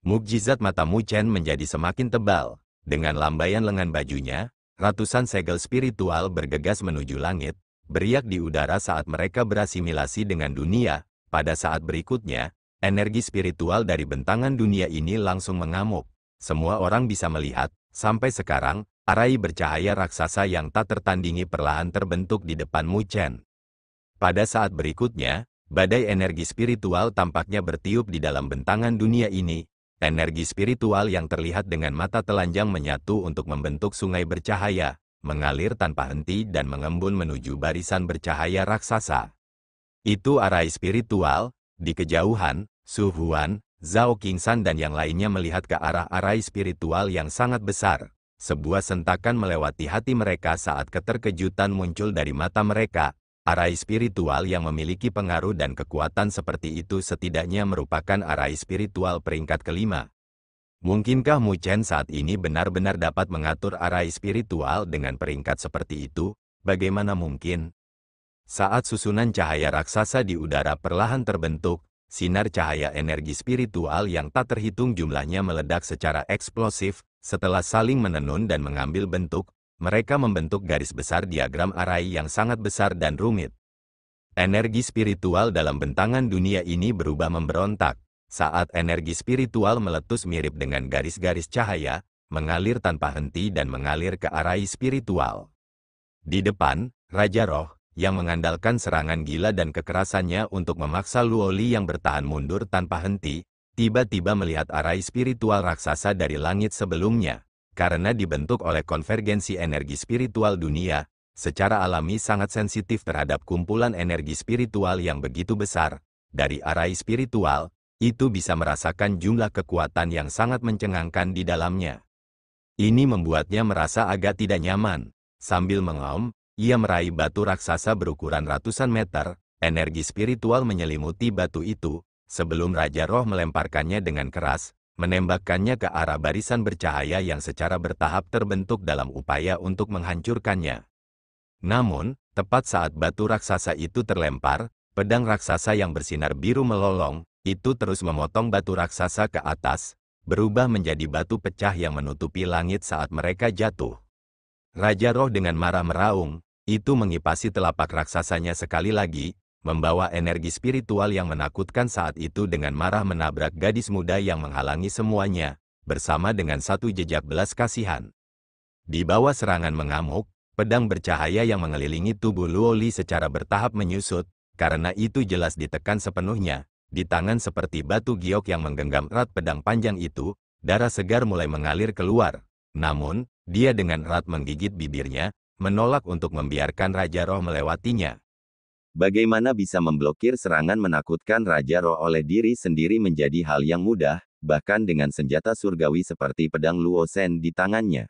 Speaker 1: Mukjizat mata Mu Chen menjadi semakin tebal. Dengan lambaian lengan bajunya, ratusan segel spiritual bergegas menuju langit, beriak di udara saat mereka berasimilasi dengan dunia. Pada saat berikutnya, energi spiritual dari bentangan dunia ini langsung mengamuk. Semua orang bisa melihat, sampai sekarang, arai bercahaya raksasa yang tak tertandingi perlahan terbentuk di depan Mu Chen. Pada saat berikutnya, badai energi spiritual tampaknya bertiup di dalam bentangan dunia ini. Energi spiritual yang terlihat dengan mata telanjang menyatu untuk membentuk sungai bercahaya, mengalir tanpa henti dan mengembun menuju barisan bercahaya raksasa. Itu arai spiritual. Di kejauhan, Su Huan, Zhao Qingsan dan yang lainnya melihat ke arah arai spiritual yang sangat besar. Sebuah sentakan melewati hati mereka saat keterkejutan muncul dari mata mereka. Arai spiritual yang memiliki pengaruh dan kekuatan seperti itu setidaknya merupakan arai spiritual peringkat kelima. Mungkinkah Mu Chen saat ini benar-benar dapat mengatur arai spiritual dengan peringkat seperti itu? Bagaimana mungkin? Saat susunan cahaya raksasa di udara perlahan terbentuk, sinar cahaya energi spiritual yang tak terhitung jumlahnya meledak secara eksplosif. Setelah saling menenun dan mengambil bentuk, mereka membentuk garis besar diagram arai yang sangat besar dan rumit. Energi spiritual dalam bentangan dunia ini berubah memberontak. Saat energi spiritual meletus mirip dengan garis-garis cahaya, mengalir tanpa henti dan mengalir ke arai spiritual. Di depan, Raja Roh, yang mengandalkan serangan gila dan kekerasannya untuk memaksa Luoli yang bertahan mundur tanpa henti, tiba-tiba melihat arai spiritual raksasa dari langit sebelumnya. Karena dibentuk oleh konvergensi energi spiritual dunia, secara alami sangat sensitif terhadap kumpulan energi spiritual yang begitu besar. Dari arai spiritual, itu bisa merasakan jumlah kekuatan yang sangat mencengangkan di dalamnya. Ini membuatnya merasa agak tidak nyaman. Sambil mengaum, ia meraih batu raksasa berukuran ratusan meter. Energi spiritual menyelimuti batu itu, sebelum Raja Roh melemparkannya dengan keras, menembakkannya ke arah barisan bercahaya yang secara bertahap terbentuk dalam upaya untuk menghancurkannya. Namun, tepat saat batu raksasa itu terlempar, pedang raksasa yang bersinar biru melolong, itu terus memotong batu raksasa ke atas, berubah menjadi batu pecah yang menutupi langit saat mereka jatuh. Raja Roh dengan marah meraung, itu mengipasi telapak raksasanya sekali lagi, membawa energi spiritual yang menakutkan saat itu dengan marah menabrak gadis muda yang menghalangi semuanya, bersama dengan satu jejak belas kasihan. Di bawah serangan mengamuk, pedang bercahaya yang mengelilingi tubuh Luoli secara bertahap menyusut, karena itu jelas ditekan sepenuhnya. Di tangan seperti batu giok yang menggenggam erat pedang panjang itu, darah segar mulai mengalir keluar. Namun, dia dengan erat menggigit bibirnya, menolak untuk membiarkan Raja Roh melewatinya.
Speaker 2: Bagaimana bisa memblokir serangan menakutkan Raja Roh oleh diri sendiri menjadi hal yang mudah, bahkan dengan senjata surgawi seperti pedang Luo Shen di tangannya.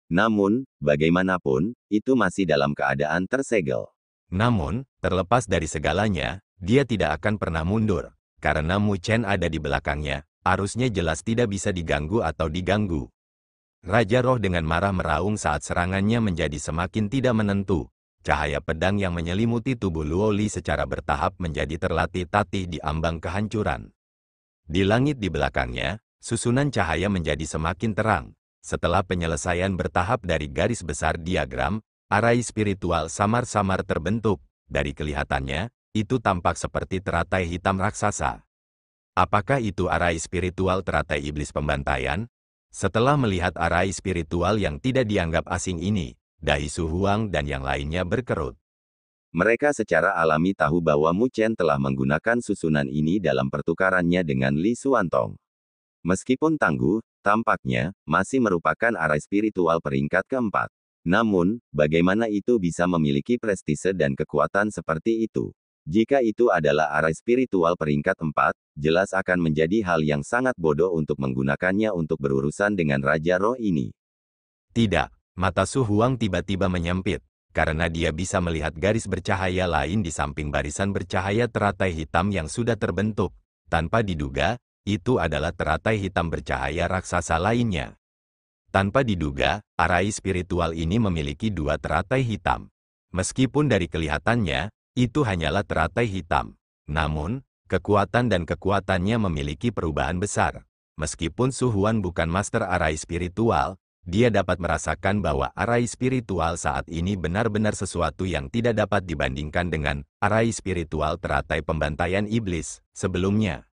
Speaker 2: Namun, bagaimanapun, itu masih dalam keadaan tersegel.
Speaker 1: Namun, terlepas dari segalanya, dia tidak akan pernah mundur. Karena Mu Chen ada di belakangnya, arusnya jelas tidak bisa diganggu atau diganggu. Raja Roh dengan marah meraung saat serangannya menjadi semakin tidak menentu. Cahaya pedang yang menyelimuti tubuh Luoli secara bertahap menjadi terlatih-tatih di ambang kehancuran. Di langit di belakangnya, susunan cahaya menjadi semakin terang. Setelah penyelesaian bertahap dari garis besar diagram, arai spiritual samar-samar terbentuk. Dari kelihatannya, itu tampak seperti teratai hitam raksasa. Apakah itu arai spiritual teratai iblis pembantaian? Setelah melihat arai spiritual yang tidak dianggap asing ini, dahi Su Huang dan yang lainnya berkerut.
Speaker 2: Mereka secara alami tahu bahwa Mu Chen telah menggunakan susunan ini dalam pertukarannya dengan Li Xuantong. Meskipun tangguh, tampaknya masih merupakan arai spiritual peringkat keempat. Namun, bagaimana itu bisa memiliki prestise dan kekuatan seperti itu? Jika itu adalah arai spiritual peringkat 4, jelas akan menjadi hal yang sangat bodoh untuk menggunakannya untuk berurusan dengan Raja Roh ini.
Speaker 1: Tidak, mata Su Huang tiba-tiba menyempit, karena dia bisa melihat garis bercahaya lain di samping barisan bercahaya teratai hitam yang sudah terbentuk. Tanpa diduga, itu adalah teratai hitam bercahaya raksasa lainnya. Tanpa diduga, arai spiritual ini memiliki dua teratai hitam. Meskipun dari kelihatannya, itu hanyalah teratai hitam. Namun, kekuatan dan kekuatannya memiliki perubahan besar. Meskipun Su Huan bukan master arai spiritual, dia dapat merasakan bahwa arai spiritual saat ini benar-benar sesuatu yang tidak dapat dibandingkan dengan arai spiritual teratai pembantaian iblis sebelumnya.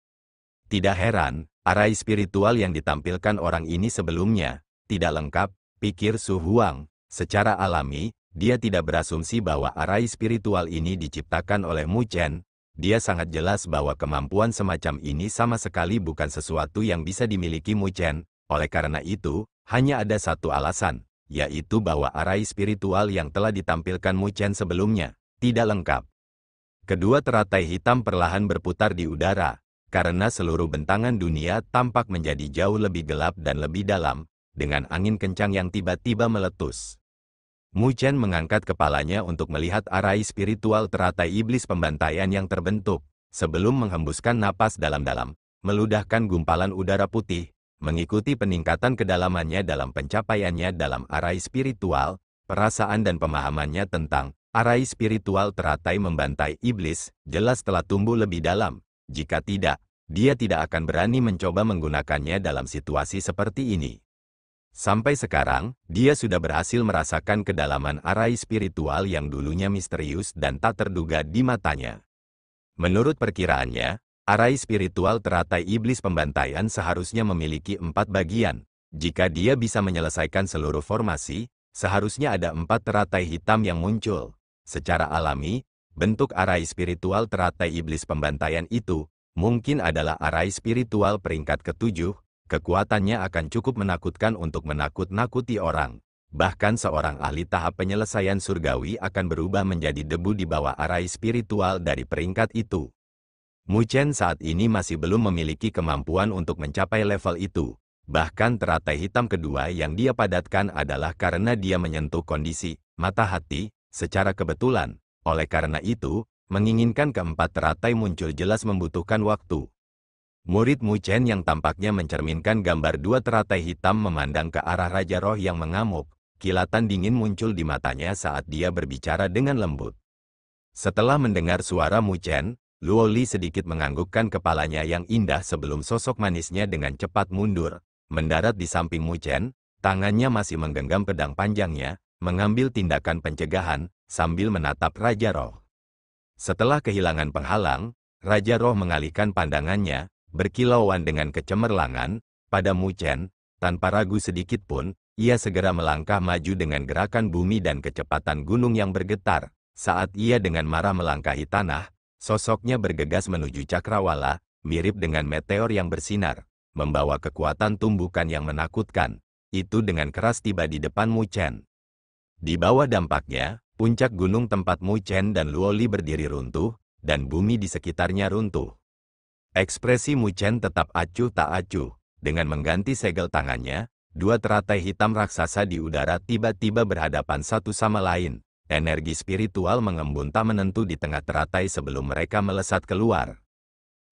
Speaker 1: Tidak heran, arai spiritual yang ditampilkan orang ini sebelumnya tidak lengkap, pikir Su Huang. Secara alami, dia tidak berasumsi bahwa arai spiritual ini diciptakan oleh Mu Chen. Dia sangat jelas bahwa kemampuan semacam ini sama sekali bukan sesuatu yang bisa dimiliki Mu Chen. Oleh karena itu, hanya ada satu alasan, yaitu bahwa arai spiritual yang telah ditampilkan Mu Chen sebelumnya tidak lengkap. Kedua teratai hitam perlahan berputar di udara, karena seluruh bentangan dunia tampak menjadi jauh lebih gelap dan lebih dalam, dengan angin kencang yang tiba-tiba meletus. Mu Chen mengangkat kepalanya untuk melihat arai spiritual teratai iblis pembantaian yang terbentuk, sebelum menghembuskan napas dalam-dalam, meludahkan gumpalan udara putih, mengikuti peningkatan kedalamannya dalam pencapaiannya dalam arai spiritual, perasaan dan pemahamannya tentang arai spiritual teratai membantai iblis, jelas telah tumbuh lebih dalam. Jika tidak, dia tidak akan berani mencoba menggunakannya dalam situasi seperti ini. Sampai sekarang, dia sudah berhasil merasakan kedalaman arai spiritual yang dulunya misterius dan tak terduga di matanya. Menurut perkiraannya, arai spiritual teratai iblis pembantaian seharusnya memiliki 4 bagian. Jika dia bisa menyelesaikan seluruh formasi, seharusnya ada 4 teratai hitam yang muncul. Secara alami, bentuk arai spiritual teratai iblis pembantaian itu mungkin adalah arai spiritual peringkat ke-7. Kekuatannya akan cukup menakutkan untuk menakut-nakuti orang. Bahkan seorang ahli tahap penyelesaian surgawi akan berubah menjadi debu di bawah arai spiritual dari peringkat itu. Mu Chen saat ini masih belum memiliki kemampuan untuk mencapai level itu. Bahkan teratai hitam kedua yang dia padatkan adalah karena dia menyentuh kondisi mata hati secara kebetulan. Oleh karena itu, menginginkan keempat teratai muncul jelas membutuhkan waktu. Murid Mu Chen yang tampaknya mencerminkan gambar dua teratai hitam memandang ke arah Raja Roh yang mengamuk. Kilatan dingin muncul di matanya saat dia berbicara dengan lembut. Setelah mendengar suara Mu Chen, Luo Li sedikit menganggukkan kepalanya yang indah sebelum sosok manisnya dengan cepat mundur, mendarat di samping Mu Chen, tangannya masih menggenggam pedang panjangnya, mengambil tindakan pencegahan, sambil menatap Raja Roh. Setelah kehilangan penghalang, Raja Roh mengalihkan pandangannya, berkilauan dengan kecemerlangan, pada Mu Chen. Tanpa ragu sedikit pun, ia segera melangkah maju dengan gerakan bumi dan kecepatan gunung yang bergetar. Saat ia dengan marah melangkahi tanah, sosoknya bergegas menuju cakrawala, mirip dengan meteor yang bersinar, membawa kekuatan tumbukan yang menakutkan. Itu dengan keras tiba di depan Mu Chen. Di bawah dampaknya, puncak gunung tempat Mu Chen dan Luo Li berdiri runtuh, dan bumi di sekitarnya runtuh. Ekspresi Mu Chen tetap acuh tak acuh. Dengan mengganti segel tangannya, dua teratai hitam raksasa di udara tiba-tiba berhadapan satu sama lain. Energi spiritual mengembun tak menentu di tengah teratai sebelum mereka melesat keluar.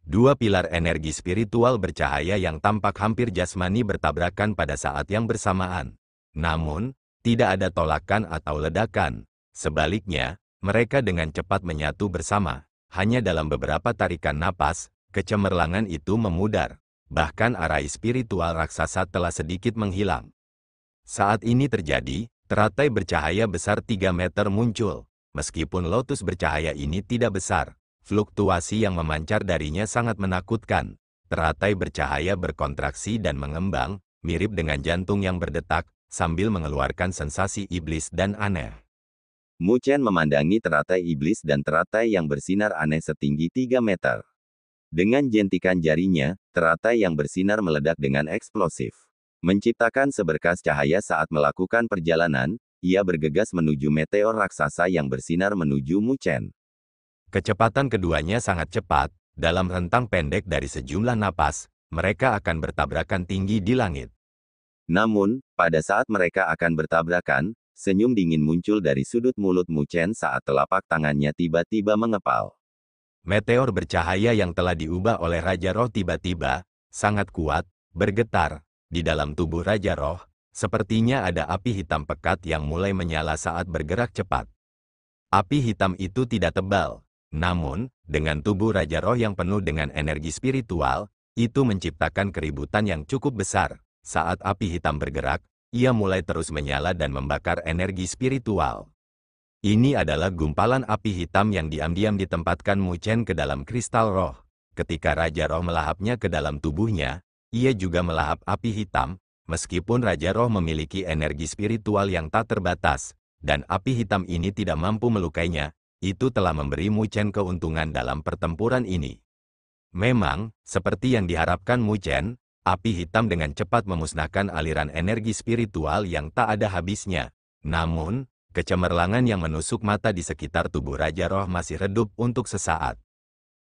Speaker 1: Dua pilar energi spiritual bercahaya yang tampak hampir jasmani bertabrakan pada saat yang bersamaan. Namun, tidak ada tolakan atau ledakan. Sebaliknya, mereka dengan cepat menyatu bersama. Hanya dalam beberapa tarikan napas, kecemerlangan itu memudar. Bahkan arai spiritual raksasa telah sedikit menghilang. Saat ini terjadi, teratai bercahaya besar 3 meter muncul. Meskipun lotus bercahaya ini tidak besar, fluktuasi yang memancar darinya sangat menakutkan. Teratai bercahaya berkontraksi dan mengembang, mirip dengan jantung yang berdetak, sambil mengeluarkan sensasi iblis dan aneh.
Speaker 2: Mu Chen memandangi teratai iblis dan teratai yang bersinar aneh setinggi 3 meter. Dengan jentikan jarinya, teratai yang bersinar meledak dengan eksplosif. Menciptakan seberkas cahaya saat melakukan perjalanan, ia bergegas menuju meteor raksasa yang bersinar menuju Mu Chen.
Speaker 1: Kecepatan keduanya sangat cepat, dalam rentang pendek dari sejumlah napas, mereka akan bertabrakan tinggi di langit.
Speaker 2: Namun, pada saat mereka akan bertabrakan, senyum dingin muncul dari sudut mulut Mu Chen saat telapak tangannya tiba-tiba mengepal.
Speaker 1: Meteor bercahaya yang telah diubah oleh Raja Roh tiba-tiba, sangat kuat, bergetar, di dalam tubuh Raja Roh, sepertinya ada api hitam pekat yang mulai menyala saat bergerak cepat. Api hitam itu tidak tebal, namun, dengan tubuh Raja Roh yang penuh dengan energi spiritual, itu menciptakan keributan yang cukup besar. Saat api hitam bergerak, ia mulai terus menyala dan membakar energi spiritual. Ini adalah gumpalan api hitam yang diam-diam ditempatkan Mu Chen ke dalam kristal roh. Ketika Raja Roh melahapnya ke dalam tubuhnya, ia juga melahap api hitam, meskipun Raja Roh memiliki energi spiritual yang tak terbatas, dan api hitam ini tidak mampu melukainya, itu telah memberi Mu Chen keuntungan dalam pertempuran ini. Memang, seperti yang diharapkan Mu Chen, api hitam dengan cepat memusnahkan aliran energi spiritual yang tak ada habisnya. Namun, kecemerlangan yang menusuk mata di sekitar tubuh Raja Roh masih redup untuk sesaat.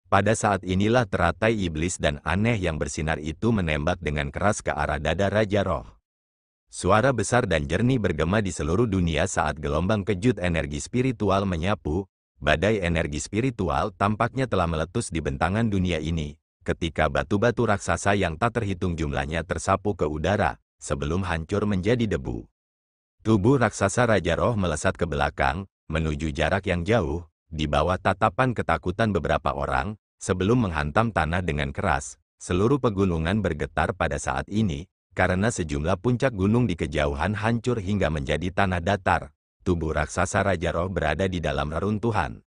Speaker 1: Pada saat inilah teratai iblis dan aneh yang bersinar itu menembak dengan keras ke arah dada Raja Roh. Suara besar dan jernih bergema di seluruh dunia saat gelombang kejut energi spiritual menyapu. Badai energi spiritual tampaknya telah meletus di bentangan dunia ini, ketika batu-batu raksasa yang tak terhitung jumlahnya tersapu ke udara, sebelum hancur menjadi debu. Tubuh raksasa Raja Roh melesat ke belakang, menuju jarak yang jauh, di bawah tatapan ketakutan beberapa orang, sebelum menghantam tanah dengan keras. Seluruh pegunungan bergetar pada saat ini, karena sejumlah puncak gunung di kejauhan hancur hingga menjadi tanah datar. Tubuh raksasa Raja Roh berada di dalam reruntuhan.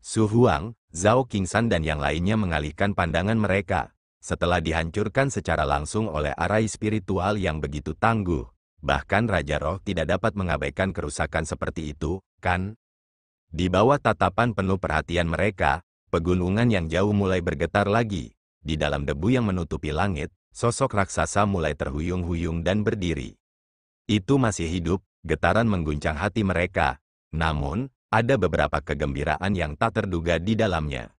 Speaker 1: Su Huang, Zhao Qingshan dan yang lainnya mengalihkan pandangan mereka, setelah dihancurkan secara langsung oleh arai spiritual yang begitu tangguh. Bahkan Raja Roh tidak dapat mengabaikan kerusakan seperti itu, kan? Di bawah tatapan penuh perhatian mereka, pegunungan yang jauh mulai bergetar lagi. Di dalam debu yang menutupi langit, sosok raksasa mulai terhuyung-huyung dan berdiri. Itu masih hidup. Getaran mengguncang hati mereka, namun, ada beberapa kegembiraan yang tak terduga di dalamnya.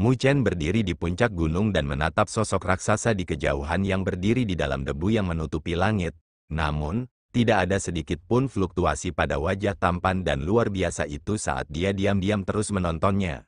Speaker 1: Mu Chen berdiri di puncak gunung dan menatap sosok raksasa di kejauhan yang berdiri di dalam debu yang menutupi langit. Namun, tidak ada sedikit pun fluktuasi pada wajah tampan dan luar biasa itu saat dia diam-diam terus menontonnya.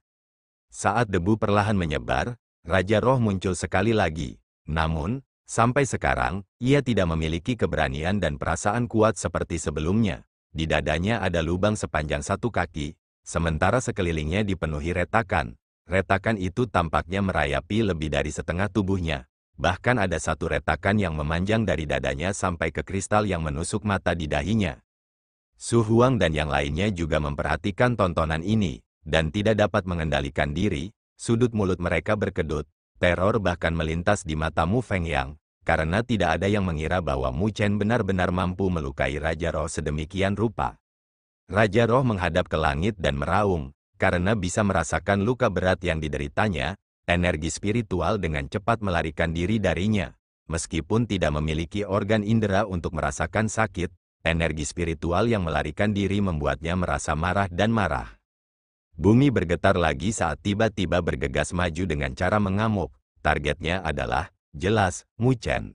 Speaker 1: Saat debu perlahan menyebar, Raja Roh muncul sekali lagi. Namun, sampai sekarang, ia tidak memiliki keberanian dan perasaan kuat seperti sebelumnya. Di dadanya ada lubang sepanjang 1 kaki, sementara sekelilingnya dipenuhi retakan. Retakan itu tampaknya merayapi lebih dari setengah tubuhnya. Bahkan ada satu retakan yang memanjang dari dadanya sampai ke kristal yang menusuk mata di dahinya. Su Huang dan yang lainnya juga memperhatikan tontonan ini, dan tidak dapat mengendalikan diri. Sudut mulut mereka berkedut. Teror bahkan melintas di mata Mu Fengyang, karena tidak ada yang mengira bahwa Mu Chen benar-benar mampu melukai Raja Roh sedemikian rupa. Raja Roh menghadap ke langit dan meraung, karena bisa merasakan luka berat yang dideritanya. Energi spiritual dengan cepat melarikan diri darinya. Meskipun tidak memiliki organ indera untuk merasakan sakit, energi spiritual yang melarikan diri membuatnya merasa marah dan marah. Bumi bergetar lagi saat tiba-tiba bergegas maju dengan cara mengamuk. Targetnya adalah, jelas, Mu Chen.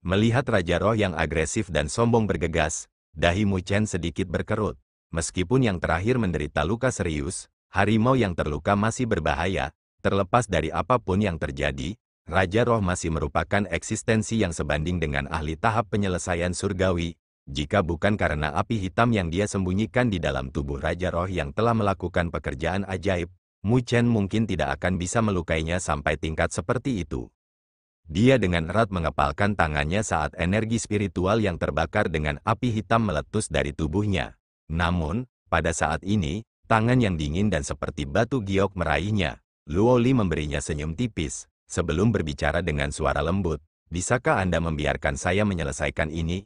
Speaker 1: Melihat Raja Roh yang agresif dan sombong bergegas, dahi Mu Chen sedikit berkerut. Meskipun yang terakhir menderita luka serius, harimau yang terluka masih berbahaya. Terlepas dari apapun yang terjadi, Raja Roh masih merupakan eksistensi yang sebanding dengan ahli tahap penyelesaian surgawi. Jika bukan karena api hitam yang dia sembunyikan di dalam tubuh Raja Roh yang telah melakukan pekerjaan ajaib, Mu Chen mungkin tidak akan bisa melukainya sampai tingkat seperti itu. Dia dengan erat mengepalkan tangannya saat energi spiritual yang terbakar dengan api hitam meletus dari tubuhnya. Namun, pada saat ini, tangan yang dingin dan seperti batu giok meraihnya. Luo Li memberinya senyum tipis, sebelum berbicara dengan suara lembut. Bisakah Anda membiarkan saya menyelesaikan ini?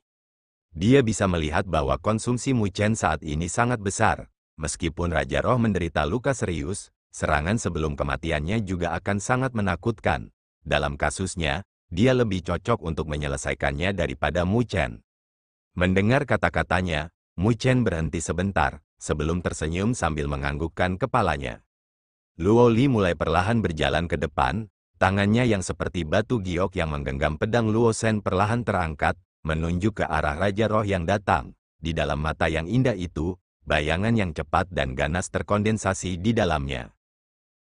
Speaker 1: Dia bisa melihat bahwa konsumsi Mu Chen saat ini sangat besar. Meskipun Raja Roh menderita luka serius, serangan sebelum kematiannya juga akan sangat menakutkan. Dalam kasusnya, dia lebih cocok untuk menyelesaikannya daripada Mu Chen. Mendengar kata-katanya, Mu Chen berhenti sebentar, sebelum tersenyum sambil menganggukkan kepalanya. Luo Li mulai perlahan berjalan ke depan, tangannya yang seperti batu giok yang menggenggam pedang Luo Shen perlahan terangkat, menunjuk ke arah Raja Roh yang datang. Di dalam mata yang indah itu, bayangan yang cepat dan ganas terkondensasi di dalamnya.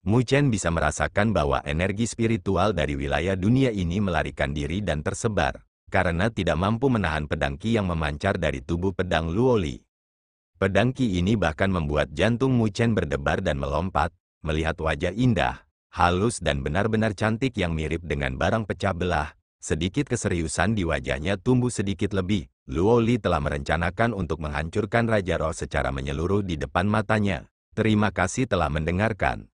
Speaker 1: Mu Chen bisa merasakan bahwa energi spiritual dari wilayah dunia ini melarikan diri dan tersebar, karena tidak mampu menahan pedang Qi yang memancar dari tubuh pedang Luo Li. Pedang Qi ini bahkan membuat jantung Mu Chen berdebar dan melompat, melihat wajah indah, halus dan benar-benar cantik yang mirip dengan barang pecah belah. Sedikit keseriusan di wajahnya tumbuh sedikit lebih. Luo Li telah merencanakan untuk menghancurkan Raja Roh secara menyeluruh di depan matanya. Terima kasih telah mendengarkan.